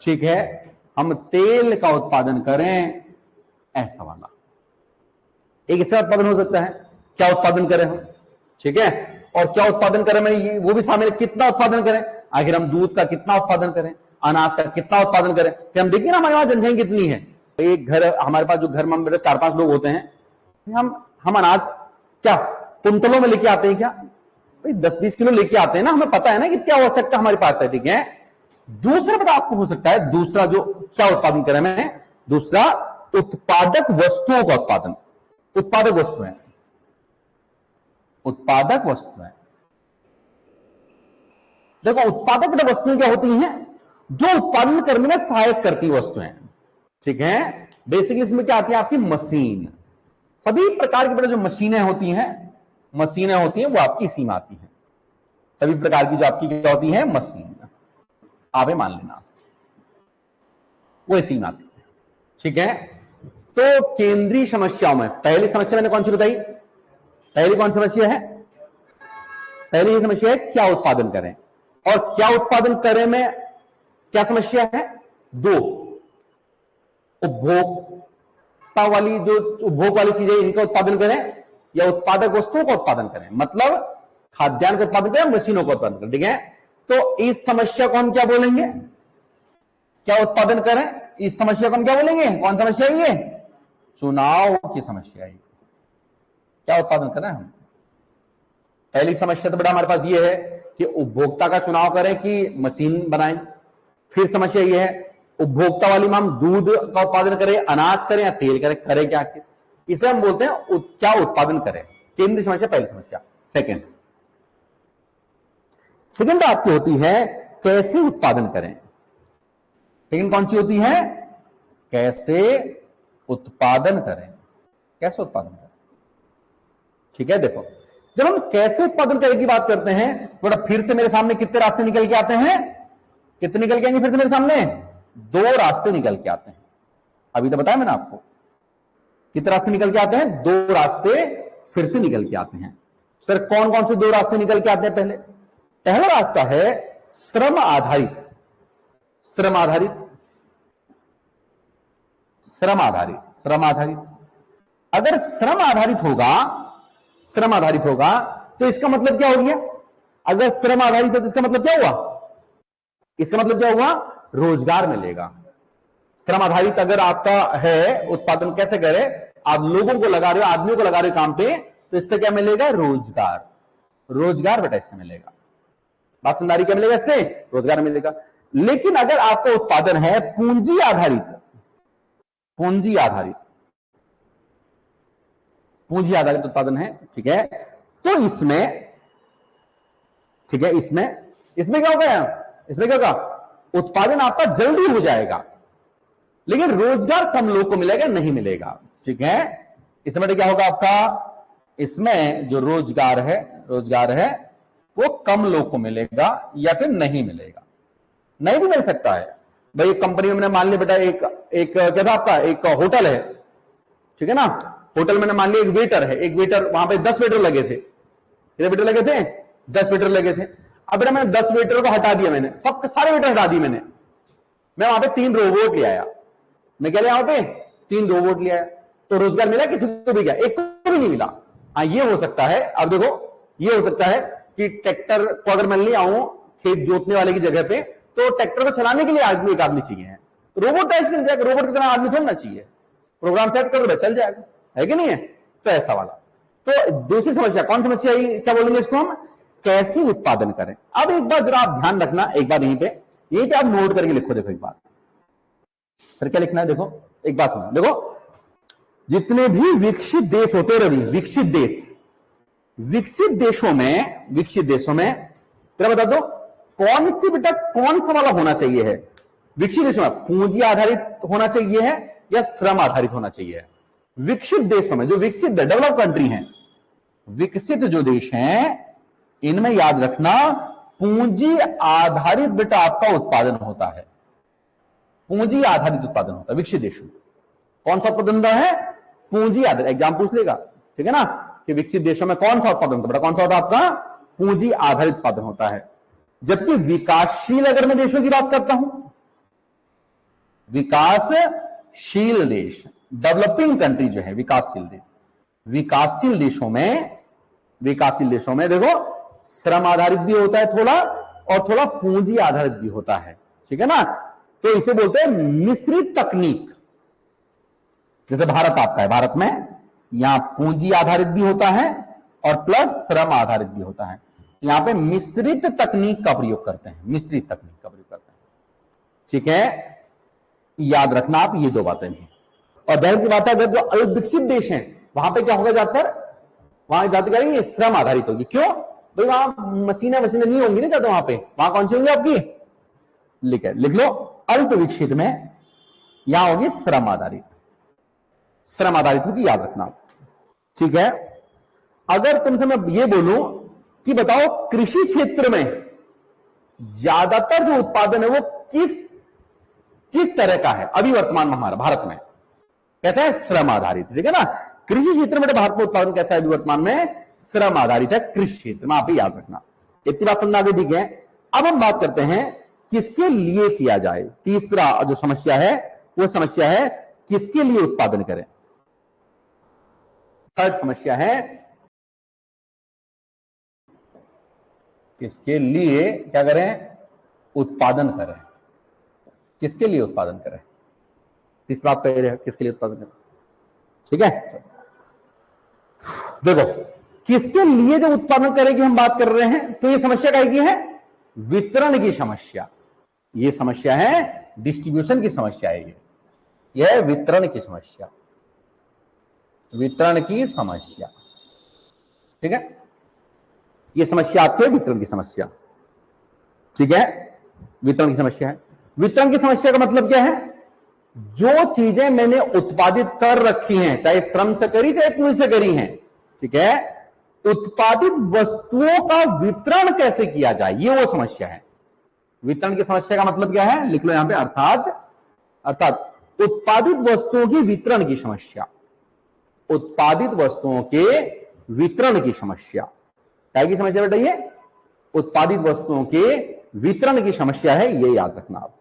ठीक है, हम तेल का उत्पादन करें, ऐसा वाला एक इसका उत्पादन हो सकता है। क्या उत्पादन करें हम, ठीक है। और क्या उत्पादन करें में वो भी शामिल है, कितना उत्पादन करें, आखिर हम दूध का कितना उत्पादन करें, अनाज का कितना उत्पादन करें। फिर हम देखिए ना हमारे पास जनसंख्या कितनी है, तो एक घर हमारे पास जो घर में मेरे 4-5 लोग होते हैं, हम अनाज क्या कुंतलों में लेके आते हैं, क्या 10-20 किलो लेके आते हैं ना, हमें पता है ना कि क्या आवश्यकता हमारे पास है, ठीक है। दूसरा पता आपको हो सकता है, दूसरा जो क्या उत्पादन करें में, दूसरा उत्पादक वस्तुओं का उत्पादन, उत्पादक वस्तुएं, उत्पादक वस्तुएं। देखो उत्पादक वस्तुएं क्या होती हैं, जो उत्पादन करने में सहायक करती वस्तुएं, ठीक है। बेसिकली इसमें क्या आती है आपकी मशीन, सभी प्रकार की जो मशीनें होती हैं, वो आपकी इसी में आती हैं। सभी प्रकार की जो आपकी क्या होती है, मशीन, आप मान लेना वो इसी में आती है, ठीक है। तो केंद्रीय समस्याओं में पहली समस्या मैंने कौन सी बताई, पहली कौन समस्या है, पहली ये समस्या है क्या उत्पादन करें। और क्या उत्पादन करें में क्या समस्या है, दो, उपभोक्ता वाली जो उपभोग वाली चीजें इनका उत्पादन करें, या उत्पादक वस्तुओं का उत्पादन करें, मतलब खाद्यान्न का उत्पादन करें, मशीनों का उत्पादन करें, ठीक है। तो इस समस्या को हम क्या बोलेंगे, क्या उत्पादन करें, इस समस्या को हम क्या बोलेंगे, कौन समस्या है ये, चुनाव की समस्या है। क्या उत्पादन करें हम, पहली समस्या तो बेटा हमारे पास ये है कि उपभोक्ता का चुनाव करें कि मशीन बनाएं। फिर समस्या ये है उपभोक्ता वाली में हम दूध का उत्पादन करें, अनाज करें या तेल करें क्या, इसे हम बोलते हैं क्या उत्पादन करें। केंद्रीय समस्या पहली समस्या। सेकंड आपकी होती है कैसे उत्पादन करें। सेकंड कौन सी होती है, कैसे उत्पादन करें, कैसे उत्पादन करें, ठीक है। देखो जब हम कैसे उत्पादन करें की बात करते हैं, थोड़ा फिर से मेरे सामने कितने रास्ते निकल के आते हैं, कितने निकल के आएंगे फिर से मेरे सामने, दो रास्ते निकल के आते हैं। अभी तो बताया मैंने आपको कितने रास्ते निकल के आते हैं, दो रास्ते फिर से निकल के आते हैं। सर कौन कौन से दो रास्ते निकल के आते हैं? पहला रास्ता है श्रम आधारित। श्रम आधारित, श्रम आधारित, श्रम आधारित। अगर श्रम आधारित होगा तो इसका मतलब क्या हो गया? अगर श्रम आधारित है तो इसका मतलब क्या हुआ? इसका मतलब क्या हुआ? रोजगार मिलेगा। श्रम आधारित अगर आपका है, उत्पादन कैसे करें? आप लोगों को लगा रहे हो, आदमियों को लगा रहे हो काम पे, तो इससे क्या मिलेगा? रोजगार। रोजगार बेटा इससे मिलेगा। बात समझदारी क्या मिलेगा? इससे रोजगार मिलेगा। लेकिन अगर आपका उत्पादन है पूंजी आधारित, पूंजी आधारित, पूंजी आधारित उत्पादन है, ठीक है, तो इसमें, ठीक है, इसमें क्या होगा? इसमें क्या होगा? उत्पादन आपका जल्दी हो जाएगा, लेकिन रोजगार कम लोग को मिलेगा, नहीं मिलेगा। ठीक है, इसमें क्या होगा आपका? इसमें जो रोजगार है वो कम लोग को मिलेगा या फिर नहीं मिलेगा। नहीं भी मिल सकता है भाई। एक कंपनी में मैंने मान लिया बेटा एक क्या था आपका? एक होटल है, ठीक है ना। होटल में मान लिया एक वेटर है, एक वेटर, वहां पे 10 वेटर लगे थे। कितने वेटर लगे थे? 10 वेटर लगे थे। अब बेटा मैंने 10 वेटर को हटा दिया, मैंने सब सारे वेटर हटा दिए मैंने। मैं वहां पे 3 रोबोट ले आया। मैं क्या लिया? वहां पे 3 रोबोट ले आया। तो रोजगार मिला किसी को भी? क्या एक को भी नहीं मिला। हाँ ये हो सकता है। अब देखो ये हो सकता है कि ट्रैक्टर को अगर मैं ले आऊं खेत जोतने वाले की जगह पे, तो ट्रैक्टर को चलाने के लिए आदमी, एक आदमी चाहिए है। रोबोट ऐसे चल जाएगा, रोबोट की तरह आदमी थोड़ा ना चाहिए। प्रोग्राम सेट कर दो चल जाएगा, है कि नहीं है? तो ऐसा वाला। तो दूसरी समस्या, कौन समस्या आई? क्या बोलेंगे इसको हम? कैसे उत्पादन करें। अब एक बार जरा आप ध्यान रखना, एक बार यहीं पे ये क्या आप नोट करके लिखो। देखो एक बात, सर क्या लिखना है? देखो एक बात सुनो, देखो जितने भी विकसित देश होते रवि, विकसित देशों में तेरा बता दो कौन सी बेटा, कौन सा वाला होना चाहिए है? विकसित देशों में पूंजी आधारित होना चाहिए है या श्रम आधारित होना चाहिए है? विकसित देशों में, जो विकसित डेवलप कंट्री हैं, विकसित जो देश हैं, इनमें याद रखना पूंजी आधारित बेटा आपका उत्पादन होता है। पूंजी आधारित उत्पादन होता है विकसित देशों में। कौन सा उत्पादन होता है? पूंजी आधारित। एग्जाम पूछ लेगा, ठीक है ना, कि विकसित देशों में कौन सा उत्पादन होता है? कौन सा होता है आपका? पूंजी आधारित उत्पादन होता है। जबकि विकासशील, अगर मैं देशों की बात करता हूं, विकासशील देश, डेवलपिंग कंट्री जो है, विकासशील देश, विकासशील देशों में देखो श्रम आधारित भी होता है थोड़ा, और थोड़ा पूंजी आधारित भी होता है, ठीक है ना। तो इसे बोलते हैं मिश्रित तकनीक। जैसे भारत आपका है, भारत में यहां पूंजी आधारित भी होता है और प्लस श्रम आधारित भी होता है। यहां पे मिश्रित तकनीक का प्रयोग करते हैं, मिश्रित तकनीक का प्रयोग करते हैं, ठीक है। याद रखना आप ये दो बातें भी। और जाहिर सी बात है अगर जो अल्पविकसित देश हैं वहां पे क्या होगा? ज्यादातर वहां जाती करेंगे श्रम आधारित होगी। क्यों भाई? वहां मशीनें नहीं होंगी ना ज्यादा, वहां कौन सी होंगी आपकी? लिख लो अल्प विकसित में यहां होगी श्रम आधारित। श्रम आधारित होगी, याद रखना, ठीक है। अगर तुमसे मैं ये बोलूं कि बताओ कृषि क्षेत्र में ज्यादातर जो उत्पादन है वो किस तरह का है अभी वर्तमान में हमारा भारत में? कैसा है? श्रम आधारित, ठीक है ना। कृषि क्षेत्र में भारत में उत्पादन कैसा है अभी वर्तमान में? श्रम आधारित है कृषि क्षेत्र में, आप ही याद रखना। इतनी बात समझना भी ठीक है। अब हम बात करते हैं किसके लिए किया जाए। तीसरा जो समस्या है वो समस्या है किसके लिए उत्पादन करें। थर्ड समस्या है किसके लिए क्या करें? उत्पादन करें। किसके लिए उत्पादन करें? तीसरा आप कह रहे हैं किसके लिए उत्पादन करें, ठीक है। देखो किसके लिए जब उत्पादन करें की हम बात कर रहे हैं, तो ये समस्या क्या की है? वितरण की समस्या। ये समस्या है डिस्ट्रीब्यूशन की समस्या है। यह वितरण की समस्या, वितरण की समस्या, ठीक है। ये समस्या आपके वितरण की समस्या, ठीक है। वितरण की समस्या है। वितरण की समस्या का मतलब क्या है? जो चीजें मैंने उत्पादित कर रखी हैं, चाहे श्रम से करी चाहे पूंजी से करी हैं, ठीक है, उत्पादित वस्तुओं का वितरण कैसे किया जाए, ये वो समस्या है। वितरण की समस्या का मतलब क्या है? लिख लो यहां पे, अर्थात उत्पादित वस्तुओं की वितरण की समस्या। उत्पादित वस्तुओं के वितरण की समस्या। क्या की समस्या बेटा? ये उत्पादित वस्तुओं के वितरण की समस्या है, ये याद रखना आप।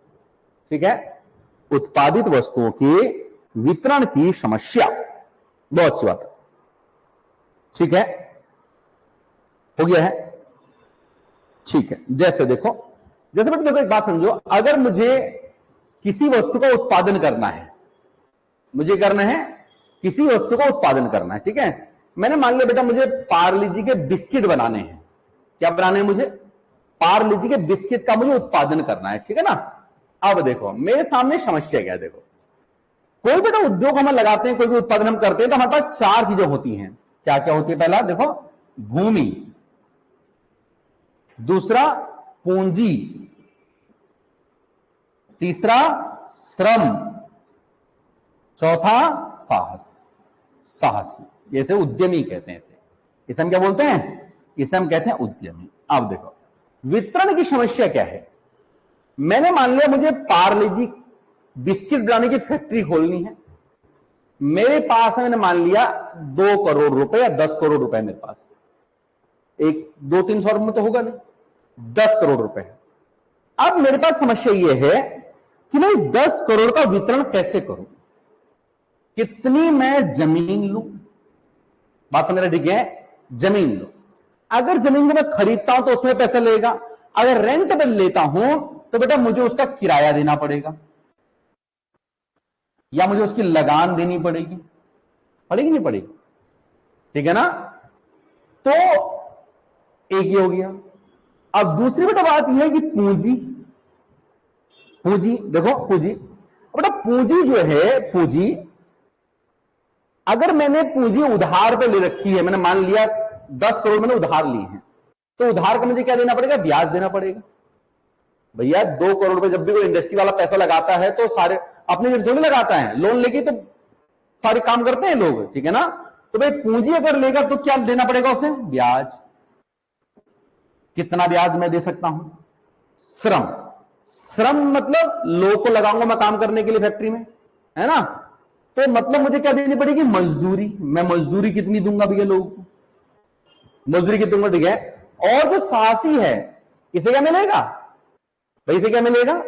ठीक है, उत्पादित वस्तुओं के वितरण की समस्या, बहुत सी बात है। ठीक है, हो गया है? ठीक है, जैसे देखो, जैसे बेटा देखो एक बात समझो, अगर मुझे किसी वस्तु का उत्पादन करना है, मुझे करना है किसी वस्तु का उत्पादन करना है, ठीक है, मैंने मान लिया बेटा मुझे पार्ले जी के बिस्किट बनाने हैं। क्या बनाने हैं मुझे? पार्ले जी के बिस्किट का मुझे उत्पादन करना है, ठीक है ना। अब देखो मेरे सामने समस्या क्या है, देखो कोई बेटा उद्योग हम लगाते हैं, कोई भी उत्पादन हम करते हैं, तो हमारे पास चार चीजें होती हैं। क्या क्या होती है? पहला देखो भूमि, दूसरा पूंजी, तीसरा श्रम, चौथा साहस। साहसी, जैसे उद्यमी कहते हैं इसे हम क्या बोलते हैं? इसे हम कहते हैं उद्यमी। अब देखो वितरण की समस्या क्या है? मैंने मान लिया मुझे पार्ले जी बिस्किट बनाने की फैक्ट्री खोलनी है, मेरे पास है, मैंने मान लिया 2 करोड़ रुपए या 10 करोड़ रुपए मेरे पास, एक 200-300 रुपए में तो होगा नहीं, 10 करोड़ रुपए है। अब मेरे पास समस्या यह है कि मैं इस 10 करोड़ का वितरण कैसे करूं? कितनी मैं जमीन लूं? बात समझ रहे? ठीक है, जमीन लो। अगर जमीन को मैं खरीदता हूं तो उसमें पैसा लेगा, अगर रेंट पे लेता हूं तो बेटा मुझे उसका किराया देना पड़ेगा, या मुझे उसकी लगान देनी पड़ेगी, पड़ेगी नहीं पड़ेगी? ठीक है ना। तो एक ही हो गया। अब दूसरी बेटा बात यह है कि पूंजी, पूंजी देखो पूंजी, बेटा पूंजी जो है, पूंजी अगर मैंने पूंजी उधार पे ले रखी है, मैंने मान लिया 10 करोड़ मैंने उधार ली है, तो उधार का मुझे क्या देना पड़ेगा? ब्याज देना पड़ेगा। भैया 2 करोड़ रुपए जब भी कोई इंडस्ट्री वाला पैसा लगाता है तो सारे अपने थोड़ी लगाता है, लोन लेके तो सारे काम करते हैं लोग, ठीक है ना। तो भाई पूंजी अगर लेगा तो क्या देना पड़ेगा उसे? ब्याज। कितना ब्याज मैं दे सकता हूं? श्रम, श्रम मतलब लोग को लगाऊंगा मैं काम करने के लिए फैक्ट्री में, है ना। तो मतलब मुझे क्या देनी पड़ेगी? मजदूरी। मैं मजदूरी कितनी दूंगा भैया लोगों को? मजदूरी कितनी दूंगा, ठीक है। और जो साहसी है इसे क्या मिलेगा भाई? इसे क्या मिलेगा?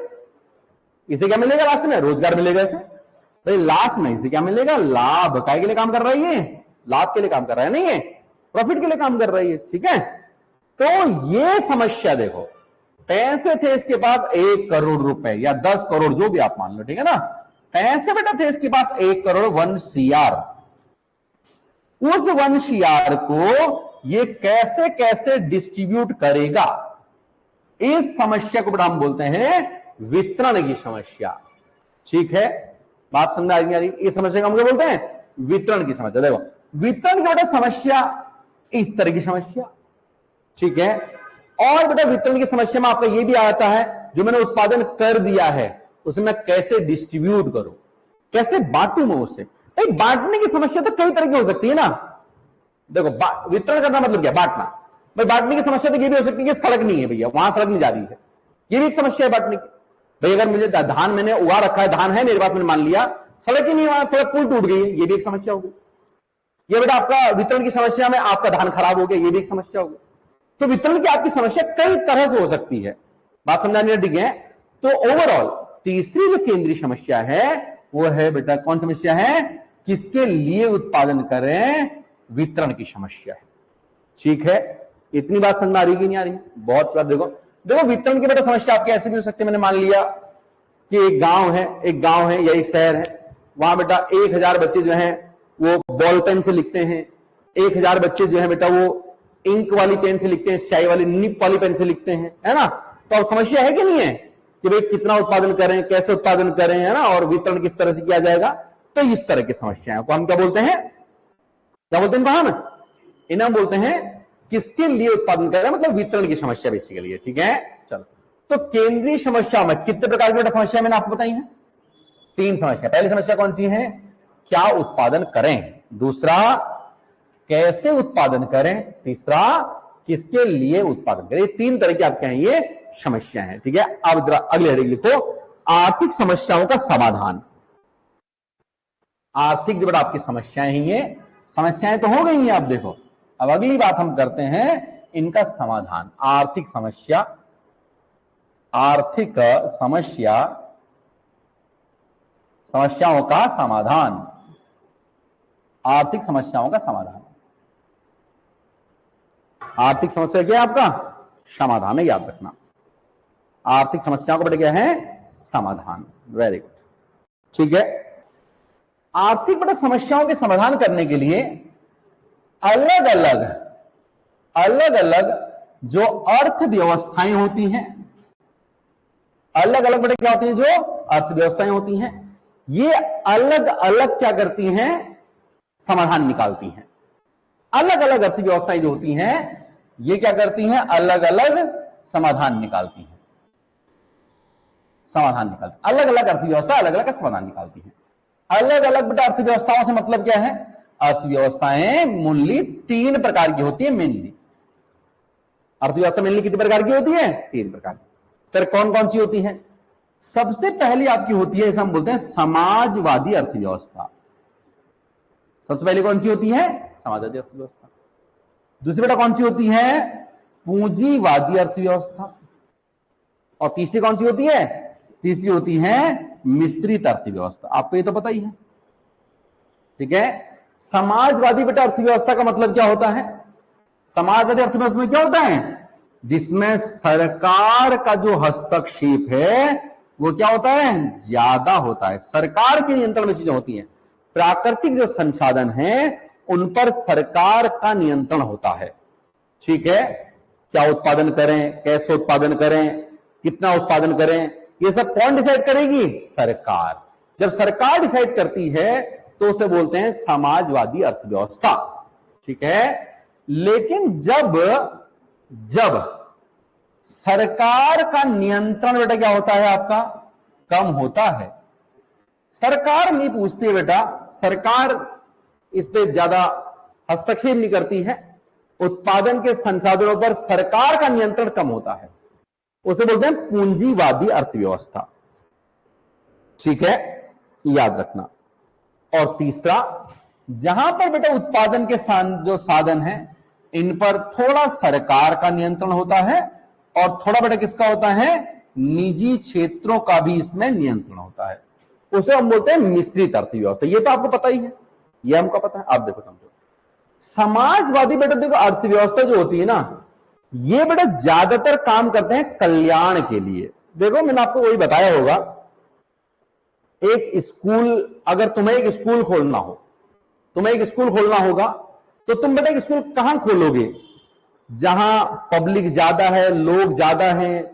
इसे क्या मिलेगा लास्ट में? रोजगार मिलेगा इसे। भाई लास्ट में इसे क्या मिलेगा? लाभ। काय के लिए काम कर रहा है ये? लाभ के लिए काम कर रहा है, नहीं है प्रॉफिट के लिए काम कर रहा है, ठीक है। तो ये समस्या देखो, पैसे थे इसके पास 1 करोड़ रुपए या 10 करोड़ जो भी आप मान लो, ठीक है ना। पैसे बेटा थे इसके पास 1 करोड़ 1 CR। उस 1 CR को ये कैसे कैसे डिस्ट्रीब्यूट करेगा, इस समस्या को बेटा हम बोलते हैं वितरण की समस्या। ठीक है, बात समझ आ रही? इस समस्या को हम क्या बोलते हैं? वितरण की समस्या। देखो वितरण की बेटा समस्या इस तरह की समस्या, ठीक है। और बेटा वितरण की समस्या में आपका यह भी आता है, जो मैंने उत्पादन कर दिया है उसे मैं कैसे डिस्ट्रीब्यूट करूं, कैसे बांटूं मैं उसे। भाई बांटने की समस्या तो कई तरह की हो सकती है ना। देखो वितरण करना मतलब क्या? बांटना। भाई बांटने की समस्या तो ये भी हो सकती है कि सड़क नहीं है भैया, वहां सड़क नहीं जा रही है, ये भी एक समस्या है बांटने की। भाई अगर मुझे धान मैंने उगा रखा है, धान है मेरे पास, मैंने मान लिया सड़क ही नहीं, वहां सड़क पुल टूट गई है, ये भी एक समस्या होगी। ये बेटा आपका वितरण की समस्या में आपका धान खराब हो गया, ये भी एक समस्या होगी। तो वितरण की आपकी समस्या कई तरह से हो सकती है, बात समझाने ठीक है। तो ओवरऑल तीसरी जो केंद्रीय समस्या है वो है बेटा, कौन समस्या है? किसके लिए उत्पादन करें, वितरण की समस्या है। ठीक है, इतनी बात समझ आ रही कि नहीं आ रही? बहुत बात। देखो देखो वितरण की बेटा समस्या आपके ऐसे भी हो सकती है। मैंने मान लिया कि एक गांव है या एक शहर है, वहां बेटा 1000 बच्चे जो हैं वो बॉल पेन से लिखते हैं, 1000 बच्चे जो है बेटा वो इंक वाली पेन से लिखते हैं, स्याही वाली निप वाली पेन से लिखते हैं, है ना। तो अब समस्या है कि नहीं है कि भाई कितना उत्पादन करें, कैसे उत्पादन करें, है ना, और वितरण किस तरह से किया जाएगा। तो इस तरह की समस्याएं को हम क्या बोलते हैं? क्या बोलते हैं हम? इन्हें हम बोलते हैं किसके लिए उत्पादन करें, मतलब वितरण की समस्या बेसिकली है। ठीक है, चलो। तो केंद्रीय समस्या में कितने प्रकार की समस्या मैंने आपको बताई है? 3 समस्या। पहली समस्या कौन सी है? क्या उत्पादन करें, दूसरा कैसे उत्पादन करें, तीसरा किसके लिए उत्पादन करें। 3 तरह की आपके हैं ये समस्या है। ठीक है, अब जरा अगले हेडिंग लिखो, आर्थिक समस्याओं का समाधान। आर्थिक जो बड़ा आपकी समस्याएं हैं, ये समस्याएं तो हो गई हैं। आप देखो अब अगली बात हम करते हैं इनका समाधान। आर्थिक समस्या, आर्थिक समस्या, समस्याओं का समाधान, आर्थिक समस्याओं का समाधान। आर्थिक समस्या क्या है आपका? समाधान है, याद रखना। आर्थिक समस्याओं का बेटा क्या है? समाधान। वेरी गुड, ठीक है। आर्थिक बेटा समस्याओं के समाधान करने के लिए अलग अलग जो अर्थव्यवस्थाएं होती हैं, अलग अलग बेटा क्या होती हैं? जो अर्थव्यवस्थाएं होती हैं, ये अलग अलग क्या करती हैं? समाधान निकालती हैं। अलग अलग अर्थव्यवस्थाएं जो होती हैं ये क्या करती हैं? अलग अलग समाधान निकालती हैं। समाधान निकालती, अलग अलग अर्थव्यवस्था अलग अलग का समाधान निकालती है। अलग अलग बेटा अर्थव्यवस्थाओं से मतलब क्या है? अर्थव्यवस्थाएं मूल्य 3 प्रकार की होती है मेनली। अर्थव्यवस्था मेनली कितनी प्रकार की होती है? 3 प्रकार की। सर कौन कौन सी होती है? सबसे पहली आपकी होती है, इसे हम बोलते हैं समाजवादी अर्थव्यवस्था। सबसे पहले कौन सी होती है? समाजवादी अर्थव्यवस्था। दूसरी बेटा कौन सी होती है? पूंजीवादी अर्थव्यवस्था। और तीसरी कौन सी होती है? तीसरी होती है मिश्रित अर्थव्यवस्था। आपको ये तो पता ही है, ठीक है। समाजवादी बेटा अर्थव्यवस्था का मतलब क्या होता है? समाजवादी अर्थव्यवस्था में क्या होता है? जिसमें सरकार का जो हस्तक्षेप है वो क्या होता है? ज्यादा होता है। सरकार के नियंत्रण में चीजें होती हैं। प्राकृतिक जो संसाधन हैं उन पर सरकार का नियंत्रण होता है, ठीक है। क्या उत्पादन करें, कैसे उत्पादन करें, कितना उत्पादन करें, ये सब कौन डिसाइड करेगी? सरकार। जब सरकार डिसाइड करती है तो उसे बोलते हैं समाजवादी अर्थव्यवस्था, ठीक है। लेकिन जब सरकार का नियंत्रण बेटा क्या होता है आपका? कम होता है। सरकार नहीं पूछती है बेटा, सरकार इस पे ज्यादा हस्तक्षेप नहीं करती है। उत्पादन के संसाधनों पर सरकार का नियंत्रण कम होता है, उसे बोलते हैं पूंजीवादी अर्थव्यवस्था, ठीक है, याद रखना। और तीसरा, जहां पर बेटा उत्पादन के जो साधन हैं इन पर थोड़ा सरकार का नियंत्रण होता है और थोड़ा बेटा किसका होता है? निजी क्षेत्रों का भी इसमें नियंत्रण होता है, उसे हम बोलते हैं मिश्रित अर्थव्यवस्था। ये तो आपको पता ही है, ये हमको पता है। आप देखो समझो, समाजवादी बेटा देखो अर्थव्यवस्था जो होती है ना, ये बेटा ज्यादातर काम करते हैं कल्याण के लिए। देखो मैंने आपको वही बताया होगा, एक स्कूल, अगर तुम्हें एक स्कूल खोलना हो, तुम्हें एक स्कूल खोलना होगा तो तुम बेटा एक स्कूल कहां खोलोगे? जहां पब्लिक ज्यादा है, लोग ज्यादा हैं,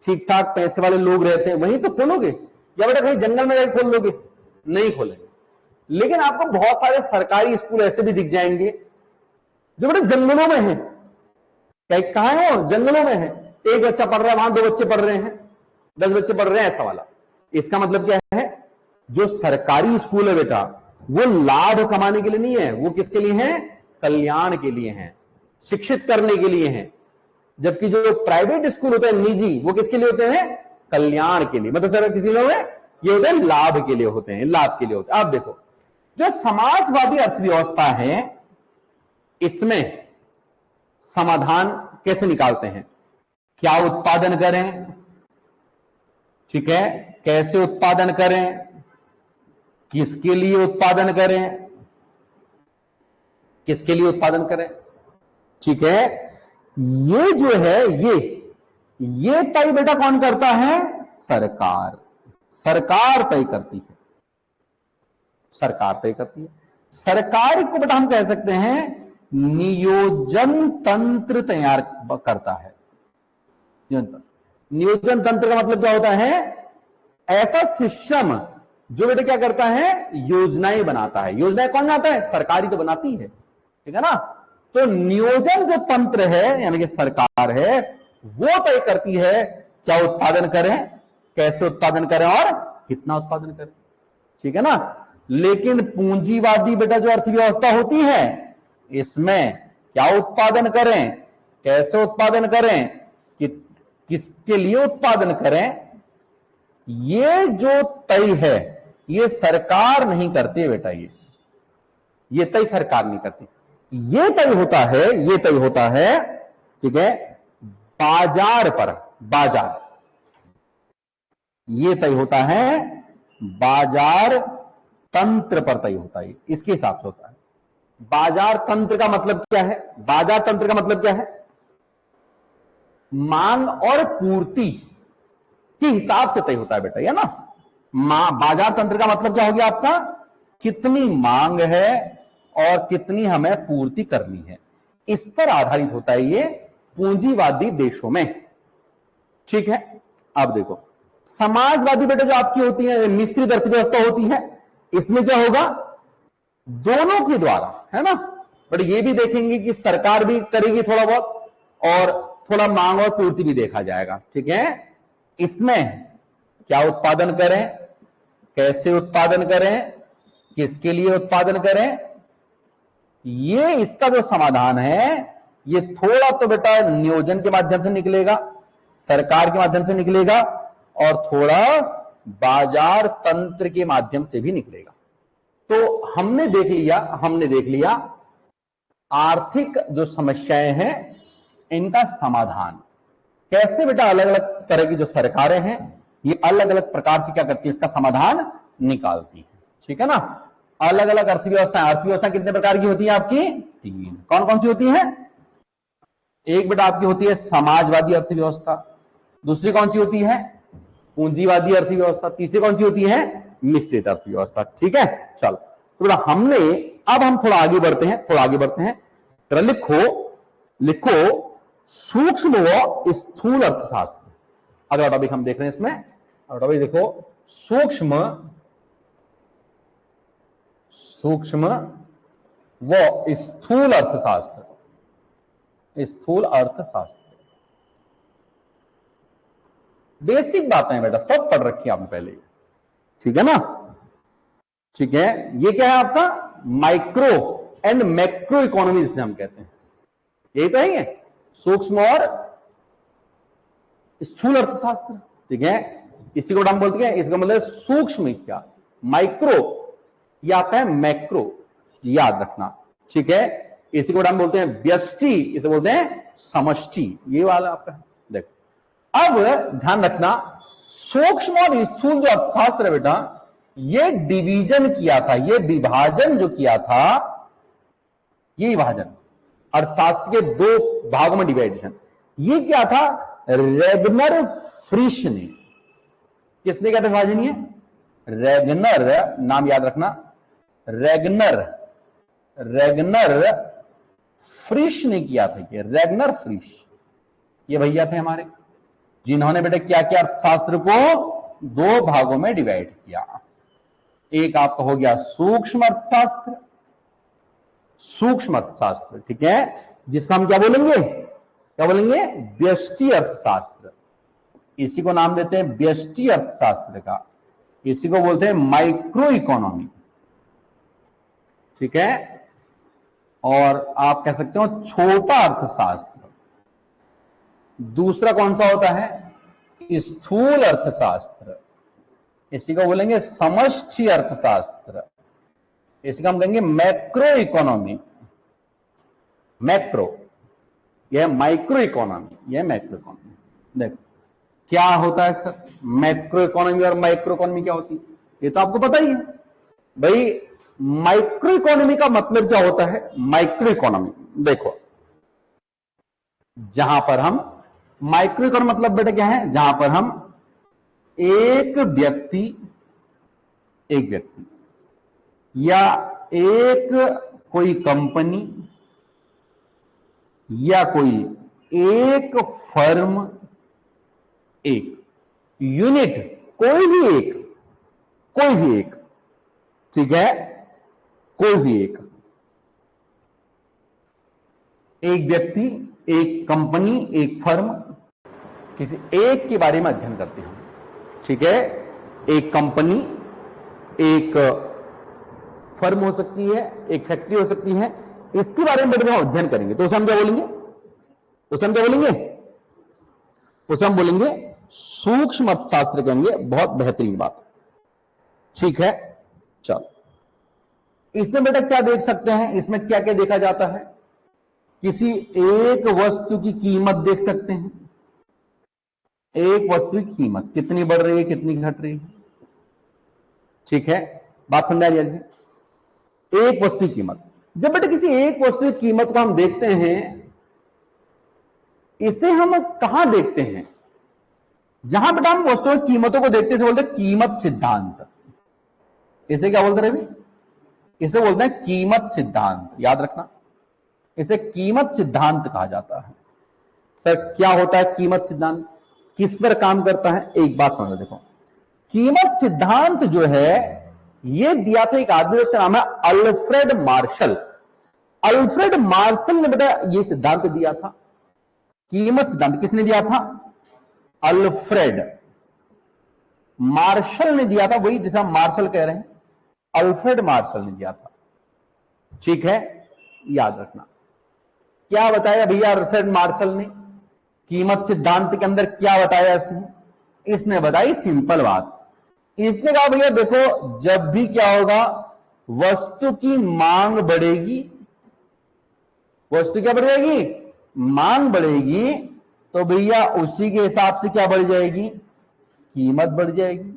ठीक ठाक पैसे वाले लोग रहते हैं, वहीं तो खोलोगे। या बेटा कहीं जंगल में जाकर खोल लोगे? नहीं खोलेंगे। लेकिन आपको बहुत सारे सरकारी स्कूल ऐसे भी दिख जाएंगे जो बेटा जंगलों में है। कहां है वो? जंगलों में है। एक बच्चा पढ़ रहा है वहां, 2 बच्चे पढ़ रहे हैं, 10 बच्चे पढ़ रहे हैं, ऐसा वाला। इसका मतलब क्या है? जो सरकारी स्कूल है बेटा वो लाभ कमाने के लिए नहीं है, वो किसके लिए है? कल्याण के लिए है, शिक्षित करने के लिए है। जबकि जो प्राइवेट स्कूल होते हैं निजी, वो किसके लिए होते हैं? कल्याण के लिए। मतलब सर किसी लोग ये होते हैं लाभ के लिए होते हैं, लाभ के लिए होते हैं। आप देखो जो समाजवादी अर्थव्यवस्था है इसमें समाधान कैसे निकालते हैं? क्या उत्पादन करें, ठीक है, कैसे उत्पादन करें, किसके लिए उत्पादन करें, किसके लिए उत्पादन करें, ठीक है। ये जो है ये तय बेटा कौन करता है? सरकार। सरकार तय करती है, सरकार तय करती है। सरकार को बेटा हम कह सकते हैं नियोजन तंत्र तैयार करता है। नियोजन तंत्र का मतलब क्या होता है? ऐसा सिस्टम जो बेटा क्या करता है? योजनाएं बनाता है। योजनाएं कौन बनाता है? सरकारी तो बनाती है, ठीक है ना। तो नियोजन जो तंत्र है यानी कि सरकार है, वो तय करती है क्या उत्पादन करें, कैसे उत्पादन करें और कितना उत्पादन करें, ठीक है ना। लेकिन पूंजीवादी बेटा जो अर्थव्यवस्था होती है इसमें क्या उत्पादन करें, कैसे उत्पादन करें, किसके लिए उत्पादन करें, ये जो तय है ये सरकार नहीं करती बेटा। ये तय सरकार नहीं करती, ये तय होता है, ठीक है, बाजार पर, बाजार, ये तय होता है बाजार तंत्र पर तय होता है, इसके हिसाब से होता है। बाजार तंत्र का मतलब क्या है? बाजार तंत्र का मतलब क्या है? मांग और पूर्ति के हिसाब से तय होता है बेटा, है ना। बाजार तंत्र का मतलब क्या हो गया आपका? कितनी मांग है और कितनी हमें पूर्ति करनी है, इस पर आधारित होता है ये पूंजीवादी देशों में, ठीक है। अब देखो, समाजवादी बेटा जो आपकी होती है, मिश्रित अर्थव्यवस्था होती है, इसमें क्या होगा? दोनों के द्वारा, है ना। बट ये भी देखेंगे कि सरकार भी करेगी थोड़ा बहुत, और थोड़ा मांग और पूर्ति भी देखा जाएगा, ठीक है। इसमें क्या उत्पादन करें, कैसे उत्पादन करें, किसके लिए उत्पादन करें, ये इसका जो समाधान है, ये थोड़ा तो बेटा नियोजन के माध्यम से निकलेगा, सरकार के माध्यम से निकलेगा, और थोड़ा बाजार तंत्र के माध्यम से भी निकलेगा। तो हमने देख लिया आर्थिक जो समस्याएं हैं, इनका समाधान कैसे बेटा अलग अलग तरह की जो सरकारें हैं, ये अलग अलग प्रकार से क्या करती है, इसका समाधान निकालती है, ठीक है ना। अलग अलग अर्थव्यवस्था कितने प्रकार की होती है आपकी? 3। कौन कौन सी होती है? एक बेटा आपकी होती है समाजवादी अर्थव्यवस्था, दूसरी कौन सी होती है? पूंजीवादी अर्थव्यवस्था, तीसरी कौन सी होती है? मिश्रित अर्थव्यवस्था, ठीक है। चलो, तो बेटा अब हम थोड़ा आगे बढ़ते हैं, तो लिखो सूक्ष्म व स्थूल अर्थशास्त्र। अगला टॉपिक हम देख रहे हैं इसमें। अगला टॉपिक देखो, सूक्ष्म व स्थूल अर्थशास्त्र। बेसिक बातें बेटा सब पढ़ रखी है आपने पहले, ठीक है ना। ठीक है, ये क्या है आपका? माइक्रो एंड मैक्रो इकोनॉमी जिसे हम कहते हैं, यही तो है ये सूक्ष्म और स्थूल अर्थशास्त्र, ठीक है। इसी को हम बोलते हैं, इसका मतलब सूक्ष्म क्या, माइक्रो, या आता है मैक्रो, याद रखना, ठीक है। इसी को हम बोलते हैं व्यष्टि, इसे बोलते हैं समष्टि, ये वाला आपका। देखो अब ध्यान रखना, सूक्ष्म और स्थूल जो अर्थशास्त्र है बेटा, ये डिवीजन किया था, ये विभाजन जो किया था, ये विभाजन अर्थशास्त्र के 2 भागों में डिवाइडेशन, ये क्या था? रेगनर फ्रिश ने, किसने क्या विभाजन? ये रेगनर, नाम याद रखना, रेगनर फ्रिश ने किया था। ये रेगनर फ्रिश, ये भैया थे हमारे, जिन्होंने बेटे क्या किया? अर्थशास्त्र को 2 भागों में डिवाइड किया। एक आपका हो गया सूक्ष्म अर्थशास्त्र, ठीक है, जिसको हम क्या बोलेंगे? व्यष्टि अर्थशास्त्र। इसी को नाम देते हैं व्यष्टि अर्थशास्त्र का, इसी को बोलते हैं माइक्रो इकोनॉमी, ठीक है। और आप कह सकते हो छोटा अर्थशास्त्र। दूसरा कौन सा होता है? स्थूल अर्थशास्त्र, इसी को बोलेंगे समष्टि अर्थशास्त्र, इसी को हम कहेंगे मैक्रो इकोनॉमी। मैक्रो, यह माइक्रो इकोनॉमी, यह मैक्रो इकोनॉमी। देखो क्या होता है सर, मैक्रो इकोनॉमी और माइक्रो इकोनॉमी क्या होती है, ये तो आपको पता ही है भाई। माइक्रो इकोनॉमी का मतलब क्या होता है? माइक्रो इकोनॉमी देखो, जहां पर हम माइक्रो इकोनॉमी मतलब बेटा क्या है? जहां पर हम एक व्यक्ति या एक कोई कंपनी या कोई एक फर्म, एक यूनिट, कोई भी एक, ठीक है, कोई भी एक व्यक्ति, एक कंपनी, एक फर्म, किसी एक के बारे में अध्ययन करते हैं, ठीक है। एक कंपनी, एक फर्म हो सकती है, एक फैक्ट्री हो सकती है, इसके बारे में हम अध्ययन करेंगे, तो उसे हम क्या बोलेंगे? उसे हम बोलेंगे सूक्ष्म अर्थशास्त्र कहेंगे। बहुत बेहतरीन बात, ठीक है। चलो इसमें बेटा क्या देख सकते हैं, इसमें क्या क्या देखा जाता है, किसी एक वस्तु की कीमत देख सकते हैं, एक वस्तु की कीमत कितनी बढ़ रही है कितनी घट रही है, ठीक है, बात समझा रही है। एक वस्तु की कीमत, जब बेटा किसी एक वस्तु की कीमत को हम देखते हैं, इसे हम कहां देखते हैं, जहां बेटा हम वस्तुओं की कीमतों को देखते हैं बोलते हैं कीमत सिद्धांत। इसे क्या बोलते हैं, इसे बोलते हैं कीमत सिद्धांत, याद रखना, इसे कीमत सिद्धांत कहा जाता है। सर क्या होता है कीमत सिद्धांत, किस पर काम करता है, एक बात समझो, देखो कीमत सिद्धांत जो है ये दिया था एक आदमी, उसका नाम है अल्फ्रेड मार्शल। अल्फ्रेड मार्शल ने बेटा ये सिद्धांत दिया था, कीमत सिद्धांत किसने दिया था, अल्फ्रेड मार्शल ने दिया था, वही जिसे हम मार्शल कह रहे हैं, अल्फ्रेड मार्शल ने दिया था, ठीक है, याद रखना। क्या बताया भैया अल्फ्रेड मार्शल ने कीमत सिद्धांत के अंदर, क्या बताया इसने बताई सिंपल बात, इसने कहा भैया देखो जब भी क्या होगा, वस्तु की मांग बढ़ेगी, वस्तु क्या बढ़ जाएगी, मांग बढ़ेगी, तो भैया उसी के हिसाब से क्या बढ़ जाएगी, कीमत बढ़ जाएगी।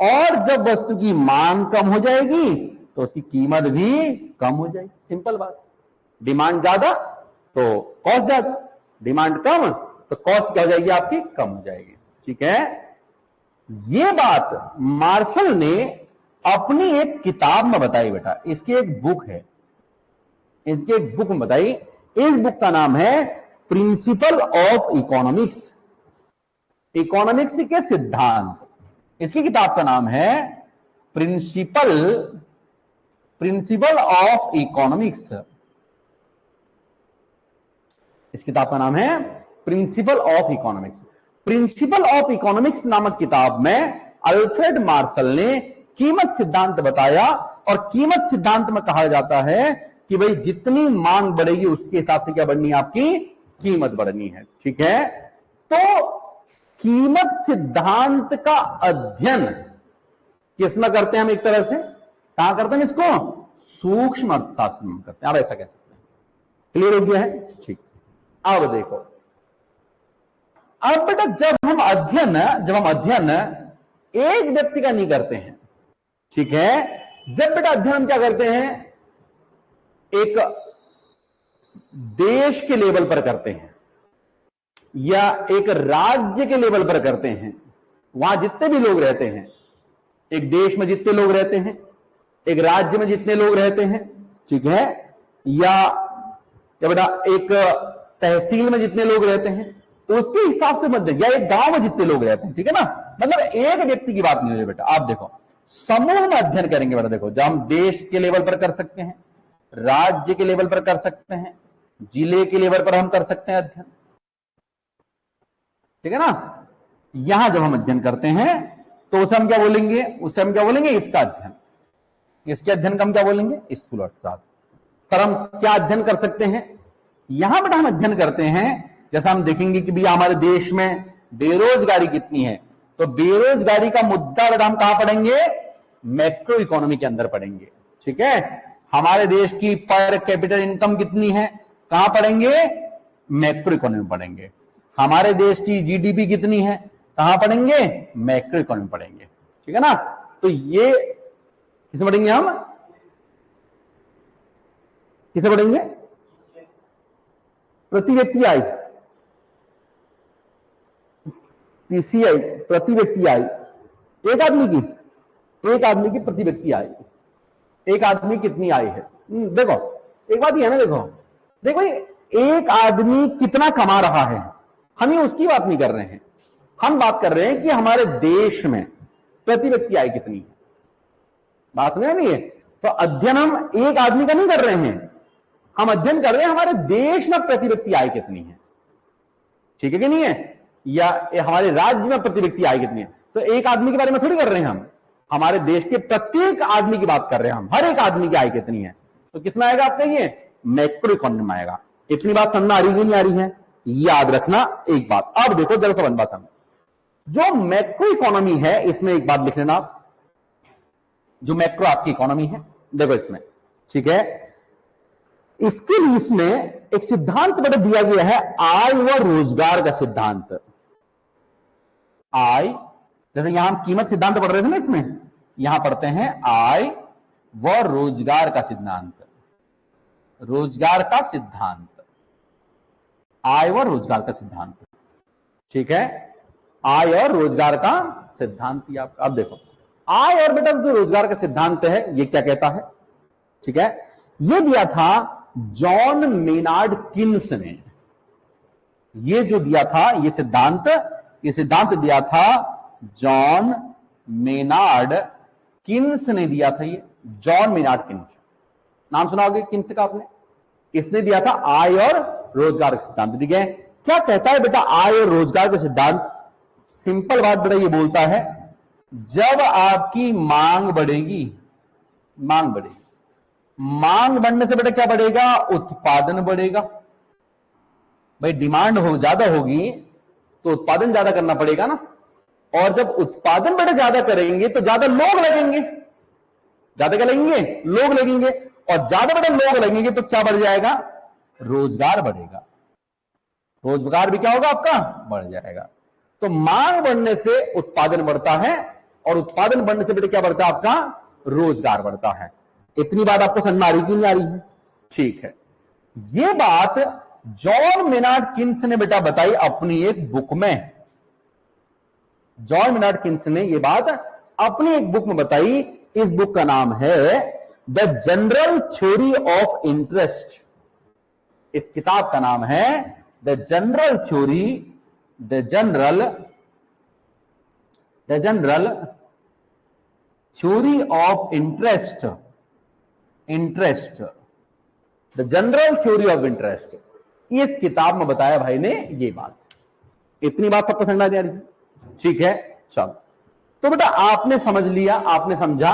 और जब वस्तु की मांग कम हो जाएगी तो उसकी कीमत भी कम हो जाएगी, सिंपल बात। डिमांड ज्यादा तो कॉस्ट ज्यादा, डिमांड कम तो कॉस्ट क्या हो जाएगी आपकी, कम हो जाएगी, ठीक है। ये बात मार्शल ने अपनी एक किताब में बताई बेटा, इसकी एक बुक है, इसकी एक बुक में बताई, इस बुक का नाम है प्रिंसिपल ऑफ इकोनॉमिक्स, इकोनॉमिक्स के सिद्धांत। इसकी किताब का नाम है प्रिंसिपल ऑफ इकोनॉमिक्स, इस किताब का नाम है principle of economics. Principle of economics नामक किताब में अल्फ्रेड मार्शल ने कीमत सिद्धांत बताया, और कीमत सिद्धांत में कहा जाता है कि भाई जितनी मांग बढ़ेगी उसके हिसाब से क्या बढ़नी है, आपकी कीमत बढ़नी है, ठीक है। तो कीमत सिद्धांत का अध्ययन किसमें करते हैं हम, एक तरह से कहां करते हैं इसको, सूक्ष्म अर्थशास्त्र में करते हैं, आप ऐसा कह सकते हैं, क्लियर हो गया है, ठीक। अब देखो, अब बेटा जब हम अध्ययन एक व्यक्ति का नहीं करते हैं, ठीक है, जब बेटा अध्ययन क्या करते हैं, एक देश के लेवल पर करते हैं या एक राज्य के लेवल पर करते हैं, वहां जितने भी लोग रहते हैं, एक देश में जितने लोग रहते हैं, एक राज्य में जितने लोग रहते हैं, ठीक है, या बेटा एक तहसील में जितने लोग रहते हैं उसके हिसाब से मत, या एक गांव में जितने लोग रहते हैं, ठीक है ना, मतलब एक व्यक्ति की बात नहीं हो रही बेटा। आप देखो समूह में अध्ययन करेंगे बेटा, देखो जब हम देश के लेवल पर कर सकते हैं, राज्य के लेवल पर कर सकते हैं, जिले के लेवल पर हम कर सकते हैं अध्ययन, ठीक है ना। यहां जब हम अध्ययन करते हैं तो उसे हम क्या बोलेंगे, उसे हम क्या बोलेंगे, इसका अध्ययन, इसके अध्ययन का हम क्या बोलेंगे, स्थूल अर्थशास्त्र। सर हम क्या अध्ययन कर सकते हैं, यहां बेटा हम अध्ययन करते हैं, जैसा हम देखेंगे कि भैया हमारे देश में बेरोजगारी कितनी है, तो बेरोजगारी का मुद्दा बेटा हम कहां पढ़ेंगे, मैक्रो इकोनॉमी के अंदर पढ़ेंगे, ठीक है। हमारे देश की पर कैपिटल इनकम कितनी है, कहां पढ़ेंगे, मैक्रो इकोनॉमी पढ़ेंगे। हमारे देश की जीडीपी कितनी है, कहां पढ़ेंगे, मैक्रो इकोनॉमी पढ़ेंगे, ठीक है ना। तो ये किसे पढ़ेंगे, हम किसे पढ़ेंगे, प्रति व्यक्ति आय, पीसीआई, प्रति व्यक्ति आय, एक आदमी की प्रति व्यक्ति आय, एक आदमी कितनी आय है। देखो एक बात ये है ना, देखो एक आदमी कितना कमा रहा है, हम ये उसकी बात नहीं कर रहे हैं, हम बात कर रहे हैं कि हमारे देश में प्रति व्यक्ति आय कितनी है, बात समझ नहीं है। तो अध्ययन हम एक आदमी का नहीं कर रहे हैं, हम अध्ययन कर रहे हैं हमारे देश में प्रति व्यक्ति आय कितनी है, ठीक है कि नहीं है, या हमारे राज्य में प्रति व्यक्ति आय कितनी है। तो एक आदमी के बारे में थोड़ी कर रहे हैं हम, हमारे देश के प्रत्येक आदमी की बात कर रहे हैं हम, हर एक आदमी की आय कितनी है। तो किसमें आएगा आपका, ये मैक्रो इकोनॉमी में आएगा। इतनी बात समझ आ रही है, नहीं आ रही है, याद रखना एक बात। अब देखो जरा सा बात समझ, जो मैक्रो इकोनॉमी है इसमें एक बात लिख लेना आप, जो मैक्रो आपकी इकोनॉमी है। देखो इसमें, ठीक है, इसके लिए इसमें एक सिद्धांत बता दिया गया है, आय व रोजगार का सिद्धांत। आय, जैसे यहां हम कीमत सिद्धांत पढ़ रहे थे ना, इसमें यहां पढ़ते हैं आय व रोजगार का सिद्धांत। रोजगार का सिद्धांत, आय व रोजगार का सिद्धांत, ठीक है, आय और रोजगार का सिद्धांत ये आपका। अब देखो, आय और बेटा जो रोजगार का सिद्धांत है ये क्या कहता है, ठीक है, ये दिया था जॉन मेनार्ड किन्स ने। ये जो दिया था ये सिद्धांत दिया था जॉन मेनार्ड किन्स ने दिया था। ये जॉन मेनार्ड किन्स, नाम सुना होगा किन्स का आपने। इसने दिया था आय और रोजगार का सिद्धांत, ठीक है। क्या कहता है बेटा आय और रोजगार का सिद्धांत? सिंपल बात बेटा ये बोलता है, जब आपकी मांग बढ़ेगी, मांग बढ़ने से बेटा क्या बढ़ेगा? उत्पादन बढ़ेगा। भाई डिमांड ज्यादा होगी तो उत्पादन ज्यादा करना पड़ेगा ना, और जब उत्पादन बेटा ज्यादा करेंगे तो ज्यादा लोग लगेंगे। ज्यादा क्या लगेंगे? लोग लगेंगे, और ज्यादा बेटा लोग लगेंगे तो क्या बढ़ जाएगा? रोजगार बढ़ेगा। रोजगार भी क्या होगा आपका? बढ़ जाएगा। तो मांग बढ़ने से उत्पादन बढ़ता है, और उत्पादन बढ़ने से बेटा क्या बढ़ता है आपका? रोजगार बढ़ता है। इतनी बात आपको समझ में आ रही कि नहीं आ रही है? ठीक है, ये बात जॉन मेनार्ड किन्स ने बेटा बताई अपनी एक बुक में। जॉन मेनार्ड किन्स ने ये बात अपनी एक बुक में बताई। इस बुक का नाम है the general theory of interest. इस किताब का नाम है the general theory of interest. The general theory of interest, इस किताब में बताया भाई ने ये बात। इतनी बात सबको समझ आ रही है? ठीक है, चलो। तो बेटा आपने समझ लिया, आपने समझा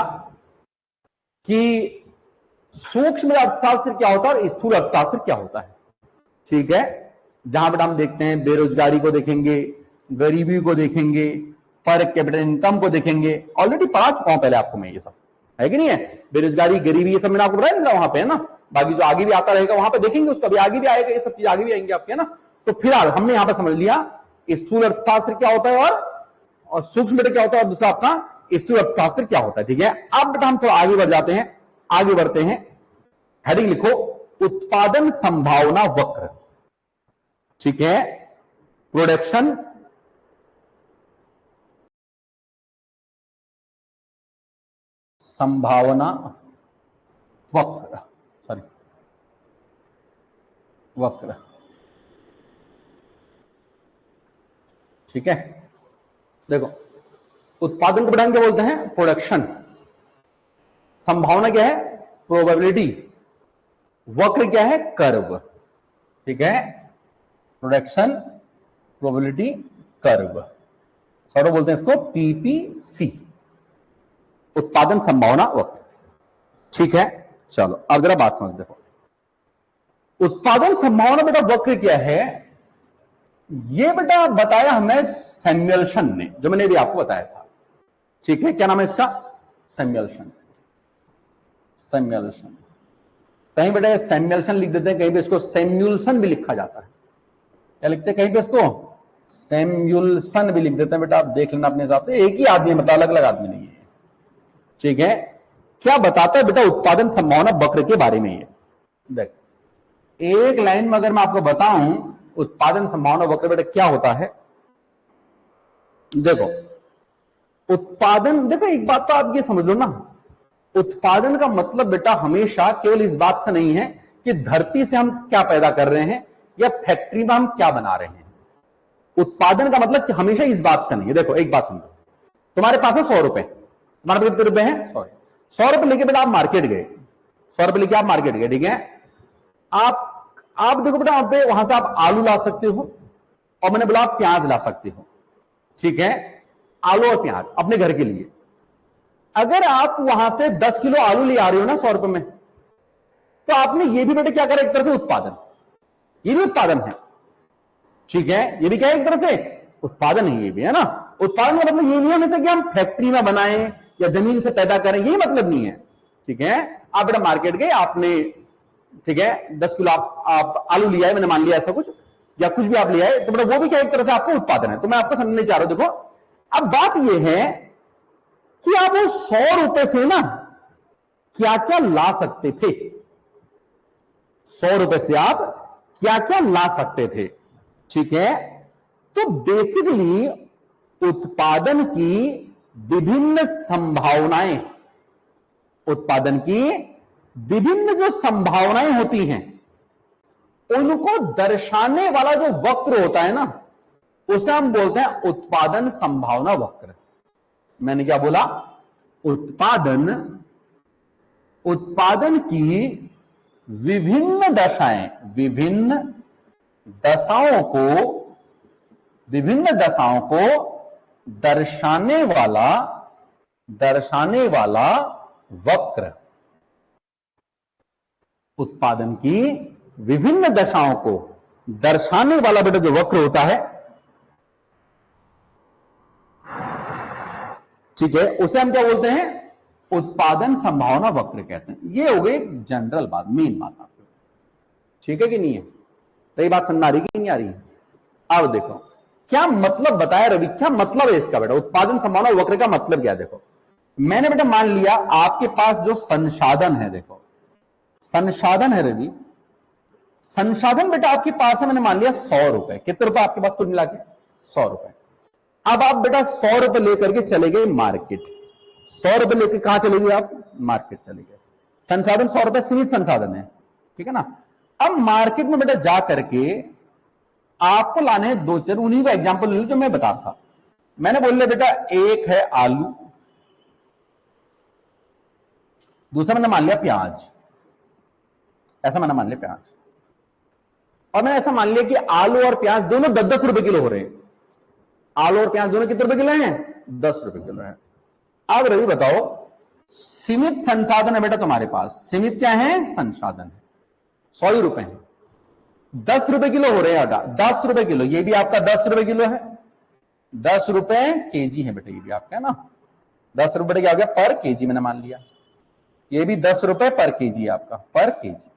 कि सूक्ष्म अर्थशास्त्र क्या होता है और स्थूल अर्थशास्त्र क्या होता है, ठीक है। जहां बेटा हम देखते हैं बेरोजगारी को देखेंगे, गरीबी को देखेंगे, पर कैपिटल इनकम को देखेंगे। ऑलरेडी पढ़ा चुका हूं पहले आपको मैं, ये सब है कि नहीं है? बेरोजगारी, गरीबी, ये सब मैंने आपको बताया ना वहां पे, है ना। बाकी जो आगे भी आता रहेगा वहां पे देखेंगे, उसका भी आगे भी आएगा, ये सब चीज आगे भी आएंगे आपके, है ना। तो फिलहाल हमने यहां पर समझ लिया स्थूल अर्थशास्त्र क्या होता है और सूक्ष्म बेटा क्या होता है, और दूसरा आपका स्थूल अर्थशास्त्र क्या होता है, ठीक है। अब बेटा हम थोड़ा आगे बढ़ जाते हैं, आगे बढ़ते हैं। हेडिंग लिखो, उत्पादन संभावना वक्र, ठीक है। प्रोडक्शन संभावना वक्र, वक्र, ठीक है। देखो, उत्पादन को बढ़ाने क्या बोलते हैं? प्रोडक्शन। संभावना क्या है? प्रोबेबिलिटी। वक्र क्या है? कर्व, ठीक है। प्रोडक्शन, प्रोबेबिलिटी, कर्व, सौरभ बोलते हैं इसको पीपीसी, उत्पादन संभावना वक्र, ठीक है। चलो अब जरा बात समझ देखो, उत्पादन संभावना बेटा वक्र क्या है? ये बेटा बताया हमें सैमुएल्सन ने, जो मैंने भी आपको बताया था, ठीक है। क्या नाम है इसका? सैमुएल्सन। सैमुएल्सन, कहीं बेटा सैमुएल्सन लिख देते हैं, कहीं पे इसको सैमुएल्सन भी लिखा जाता है। क्या लिखते हैं? कहीं पे इसको सैमुएल्सन भी लिख देते हैं। बेटा आप देख लेना अपने हिसाब से, एक ही आदमी है, मतलब अलग अलग आदमी नहीं है, ठीक है। क्या बताता है बेटा उत्पादन संभावना वक्र के बारे में? ये देख, एक लाइन में अगर मैं आपको बताऊं उत्पादन संभावना वक्र बेटा क्या होता है, देखो उत्पादन, देखो एक बात तो आप ये समझ लो ना, उत्पादन का मतलब बेटा हमेशा केवल इस बात से नहीं है कि धरती से हम क्या पैदा कर रहे हैं या फैक्ट्री में हम क्या बना रहे हैं। उत्पादन का मतलब कि हमेशा इस बात से नहीं है। देखो एक बात समझो, तुम्हारे पास है 100 रुपए, तुम्हारे पास कितने रुपए हैं? 100 रुपए लेके बेटा आप मार्केट गए, 100 रुपए लेके आप मार्केट गए, ठीक है। आप देखो बेटा वहां पे, वहां से आप आलू ला सकते हो, और मैंने बोला आप प्याज ला सकते हो, ठीक है। आलू और प्याज अपने घर के लिए। अगर आप वहां से 10 किलो आलू ले आ रहे हो ना 100 रुपए में, तो आपने ये भी बेटा क्या करा, एक तरह से उत्पादन, ये भी उत्पादन है, ठीक है। ये भी क्या है? एक तरह से उत्पादन है, ये भी, है ना। उत्पादन का मतलब ये नहीं है कि हम फैक्ट्री में बनाएं या जमीन से पैदा करें, यही मतलब नहीं है। ठीक है, आप बेटा मार्केट गए, आपने ठीक है 10 किलो आप आलू लिया है, मैंने मान लिया ऐसा कुछ, या कुछ भी आप लिया है, तो बेटा वो भी क्या एक तरह से आपका उत्पादन है। तो मैं आपको समझने चाह रहा हूं, देखो अब बात यह है कि आप वो 100 रुपए से ना क्या क्या ला सकते थे। 100 रुपए से आप क्या क्या ला सकते थे। ठीक है, तो बेसिकली उत्पादन की विभिन्न संभावनाएं, उत्पादन की विभिन्न जो संभावनाएं होती हैं उनको दर्शाने वाला जो वक्र होता है ना, उसे हम बोलते हैं उत्पादन संभावना वक्र। मैंने क्या बोला? उत्पादन की विभिन्न दशाएं, विभिन्न दशाओं को दर्शाने वाला वक्र। उत्पादन की विभिन्न दशाओं को दर्शाने वाला बेटा जो वक्र होता है, ठीक है, उसे हम क्या बोलते हैं? उत्पादन संभावना वक्र कहते हैं। ये हो गई जनरल बात, मेन बात आपको। ठीक है कि नहीं है? तो ये बात समझ आ रही कि नहीं आ रही है? अब देखो क्या मतलब बताया रवि, क्या मतलब है इसका बेटा? उत्पादन संभावना वक्र का मतलब क्या? देखो मैंने बेटा मान लिया आपके पास जो संसाधन है, देखो संसाधन है रवि, संसाधन बेटा आपके पास है, मैंने मान लिया 100 रुपए। कितने रुपए आपके पास कुल मिला के? 100 रुपए। अब आप बेटा 100 रुपए लेकर के चले गए मार्केट। 100 रुपए लेकर कहां चले गए आप? मार्केट चले गए। संसाधन 100 रुपए सीमित संसाधन है, ठीक है ना। अब मार्केट में बेटा जा करके आपको लाने हैं दो चीज, उन्हीं का एग्जांपल ले लो जो मैं बता रहा था। मैंने बोल लिया बेटा एक है आलू, दूसरा मैंने मान लिया प्याज। ऐसा मैंने मान लिया प्याज, और मैंने ऐसा मान लिया कि आलू और प्याज दोनों 10-10 रुपए किलो हो रहे हैं। आलू और प्याज दोनों कितने रुपए किलो हैं? 10 रुपए किलो है। अब रवि बताओ, सीमित संसाधन है बेटा तुम्हारे पास। सीमित क्या है? संसाधन है। 100 रुपए है, 10 रुपए किलो हो रहे हैं। 10 रुपए किलो, ये भी आपका 10 रुपए किलो है। 10 रुपए केजी है बेटा, ये भी आपका है ना। 10 रुपए क्या हो गया? पर केजी मैंने मान लिया। ये भी 10 रुपए पर केजी आपका, पर केजी।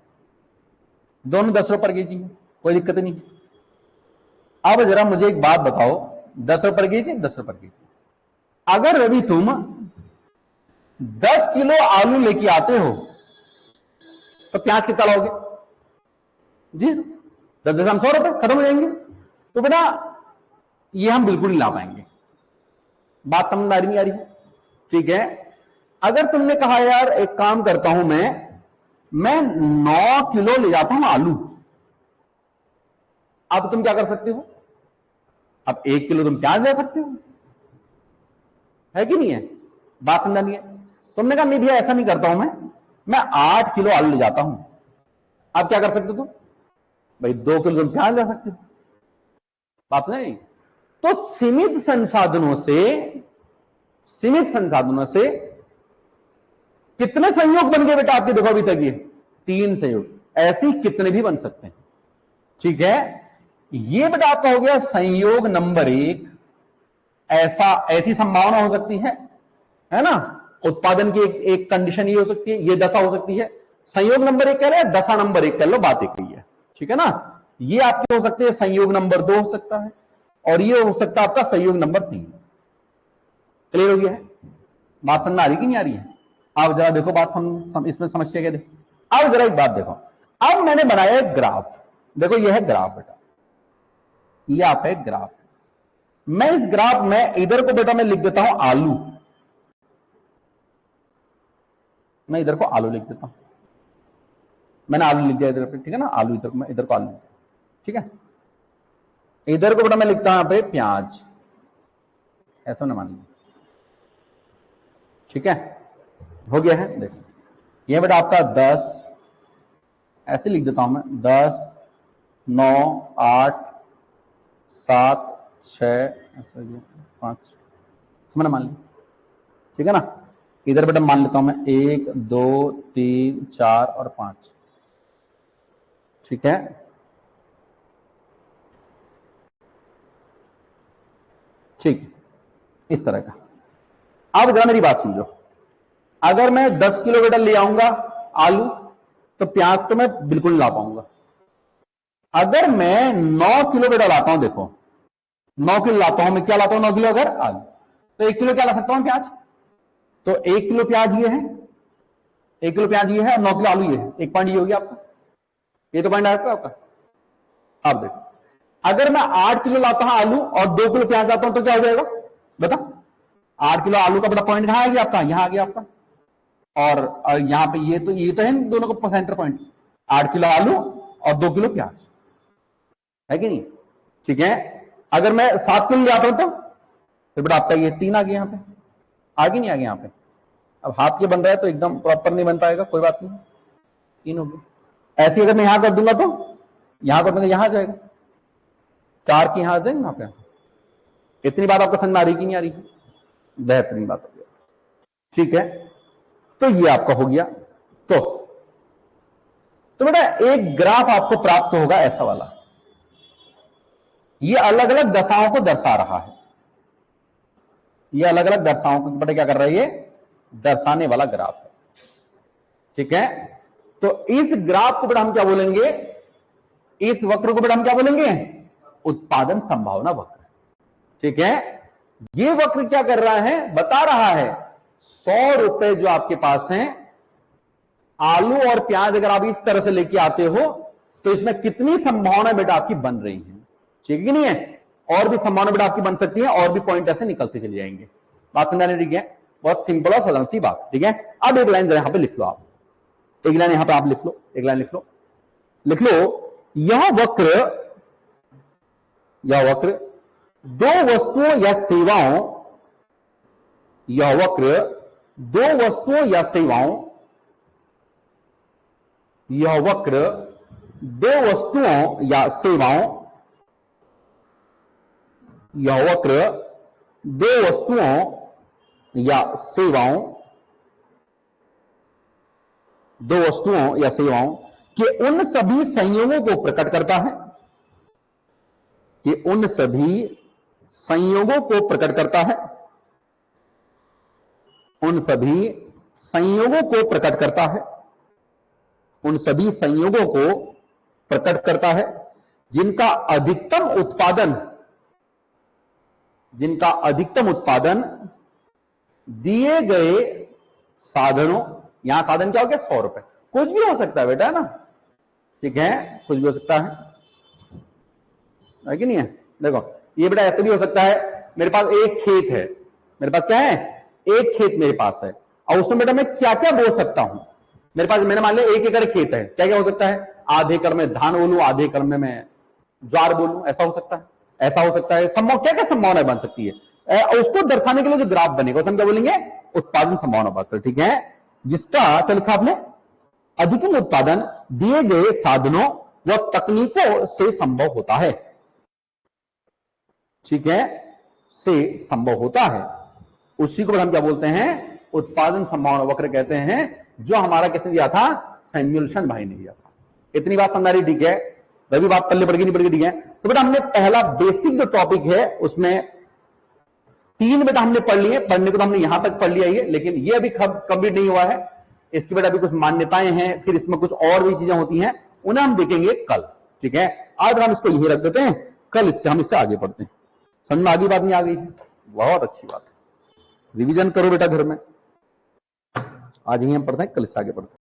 दोनों 10 रुपए पर केजी है, कोई दिक्कत नहीं। अब जरा मुझे एक बात बताओ, 10 रुपए पर केजी, 10 रुपए पर केजी, अगर रवि तुम 10 किलो आलू लेके आते हो तो प्याज कितना लाओगे? जी 10 हम 100 रुपए खत्म हो जाएंगे। तो बेटा ये हम बिल्कुल नहीं ला पाएंगे। बात समझ आ रही नहीं आ रही? ठीक है, अगर तुमने कहा यार एक काम करता हूं मैं 9 किलो ले जाता हूं आलू, अब तुम क्या कर सकते हो? अब 1 किलो तुम प्याज ले सकते हो, है कि नहीं है? बात समझा नहीं है? तुमने कहा नहीं भैया ऐसा नहीं करता हूं मैं 8 किलो आलू ले जाता हूं, अब क्या कर सकते हो तुम? भाई 2 किलो तुम प्याज ले सकते हो। बात नहीं? तो सीमित संसाधनों से कितने संयोग बन गए बेटा आपके? देखो अभी तक ये 3 संयोग, ऐसे कितने भी बन सकते हैं। ठीक है, ये बेटा आपका हो गया संयोग नंबर 1। ऐसी संभावना हो सकती है ना। उत्पादन की एक कंडीशन ये हो सकती है, ये दशा हो सकती है। संयोग नंबर 1 कह रहे हैं, दशा नंबर 1 कह लो, बात एक ही है। ठीक है ना। ये आपके हो सकते हैं संयोग नंबर 2 हो सकता है, और ये हो सकता है आपका संयोग नंबर 3। क्लियर हो गया है? बात समझ आ रही कि नहीं आ रही है? आप जरा देखो बात इसमें समस्या क्या देखो। अब जरा एक बात देखो, अब मैंने बनाया एक ग्राफ। देखो ये है ग्राफ बेटा, ये आपका एक ग्राफ। मैं इस ग्राफ में इधर को बेटा मैं लिख देता हूं आलू, मैं इधर को आलू लिख देता हूं। मैंने आलू लिख दिया इधर पे, ठीक है ना। आलू इधर, मैं इधर को आलू लिख दिया, ठीक है। इधर को बेटा मैं लिखता हूं यहां पे प्याज, ऐसा ना मान लीजिए, ठीक है। हो गया है। देखो ये बेटा आपका 10, ऐसे लिख देता हूं मैं, 10, 9, 8, 7, 6, ऐसा 5, मैंने मान लिया, ठीक है ना। इधर बेटा मान लेता हूं मैं 1, 2, 3, 4 और 5, ठीक है। ठीक, इस तरह का। अब जरा मेरी बात समझो, अगर मैं 10 किलो बेटा ले आऊंगा आलू, तो प्याज तो मैं बिल्कुल नहीं ला पाऊंगा। अगर मैं 9 किलो बेटा लाता हूं, देखो 9 किलो लाता हूं मैं, क्या लाता हूं 9 किलो अगर आलू, तो 1 किलो क्या ला सकता हूं प्याज, तो 1 किलो प्याज ये है, 1 किलो प्याज ये है और 9 किलो आलू ये है, एक पॉइंट ये हो गया आपका, ये तो पॉइंट आया आपका। अब देखो अगर मैं 8 किलो लाता हूं आलू और 2 किलो प्याज लाता हूं तो क्या हो जाएगा बता, 8 किलो आलू का बड़ा पॉइंट कहां आ गया आपका, यहां आ गया आपका, और यहां पे ये तो है दोनों को सेंटर पॉइंट, 8 किलो आलू और 2 किलो प्याज, है कि नहीं, ठीक है। अगर मैं 7 किलो ले आता हूं तो बेटा आपका ये 3 आ गया, यहां पे आगे नहीं आ गया यहां पे। अब हाथ ये बन रहा है तो एकदम प्रॉपर नहीं बन पाएगा, कोई बात नहीं, 3 हो गया। ऐसे अगर मैं यहां कर दूंगा तो यहां कर दूंगा, यहां आ जाएगा, 4 की यहां आ जाएंगे, यहां पे। इतनी बात आपको समझ में आ रही कि नहीं आ रही, बेहतरीन बात हो गया, ठीक है। तो ये आपका हो गया। तो बेटा एक ग्राफ आपको प्राप्त होगा ऐसा वाला, ये अलग अलग दशाओं को दर्शा रहा है, ये अलग अलग दशाओं को बेटा क्या कर रहा है, ये दर्शाने वाला ग्राफ है, ठीक है। तो इस ग्राफ को बेटा हम क्या बोलेंगे, इस वक्र को बेटा हम क्या बोलेंगे, उत्पादन संभावना वक्र, ठीक है। ये वक्र क्या कर रहा है, बता रहा है 100 रुपए जो आपके पास हैं, आलू और प्याज अगर आप इस तरह से लेके आते हो तो इसमें कितनी संभावना बेटा आपकी बन रही है, ठीक है कि नहीं है, और भी संभावना बेटा आपकी बन सकती है, और भी पॉइंट ऐसे निकलते चले जाएंगे, बात समझाने, ठीक है। बहुत सिंपल और साधारण सी बात, ठीक है। अब एक लाइन जरा यहां पे लिख लो आप, एक लाइन यहां पे आप लिख लो, एक लाइन लिख लो, लिख लो, यह वक्र दो वस्तुओं या सेवाओं, यह वक्र दो वस्तुओं या सेवाओं, यह वक्र दो वस्तुओं या सेवाओं, यह वक्र दो वस्तुओं या सेवाओं, दो वस्तुओं या सेवाओं के उन सभी संयोगों को प्रकट करता है, कि उन सभी संयोगों को प्रकट करता है, उन सभी संयोगों को प्रकट करता है, उन सभी संयोगों को प्रकट करता है जिनका अधिकतम उत्पादन, जिनका अधिकतम उत्पादन दिए गए साधनों, यहां साधन क्या हो गया 100 रुपए, कुछ भी हो सकता है बेटा, है ना, ठीक है, कुछ भी हो सकता है कि नहीं है। देखो ये बेटा ऐसे भी हो सकता है, मेरे पास एक खेत है, मेरे पास क्या है, एक खेत मेरे पास है, और उसमें बेटा मैं क्या क्या बो सकता हूं, मेरे पास, मैंने मान लिया 1 एकड़ खेत है, क्या क्या हो सकता है, आधे एकड़ में धान बोलूं, आधे एकड़ में मैं ज्वार बोलूं, ऐसा हो सकता है, ऐसा हो सकता है, संभव क्या क्या संभावना बन सकती है, और उसको दर्शाने के लिए जो ग्राफ बनेगा उसे हम क्या बोलेंगे, उत्पादन संभावना वक्र, ठीक है, जिसका क्या लिखा आपने, अधिकतम उत्पादन दिए गए साधनों व तकनीकों से संभव होता है, ठीक है, से संभव होता है, उसी को हम क्या बोलते हैं, उत्पादन संभावना वक्र कहते हैं, जो हमारा किसने दिया था, सैमुअल्सन भाई ने दिया था। इतनी बात समझ रही, ठीक है, रवि बात पल्ले पड़ गई नहीं पड़ गई, ठीक है। तो बेटा हमने पहला बेसिक जो टॉपिक है उसमें 3 बेटा हमने पढ़ लिए, पढ़ने को तो हमने यहां तक पढ़ लिया है, लेकिन ये अभी कंप्लीट नहीं हुआ है, इसकी बेटा अभी कुछ मान्यताएं हैं, फिर इसमें कुछ और भी चीजें होती हैं, उन्हें हम देखेंगे कल, ठीक है। आज हम इसको यही रख देते हैं, कल इससे हम इससे आगे बढ़ते हैं। समझ में आगे बात नहीं आ गई है, बहुत अच्छी बात है, रिवीजन करो बेटा घर में, आज ही हम पढ़ते हैं, कल इससे आगे बढ़ते हैं।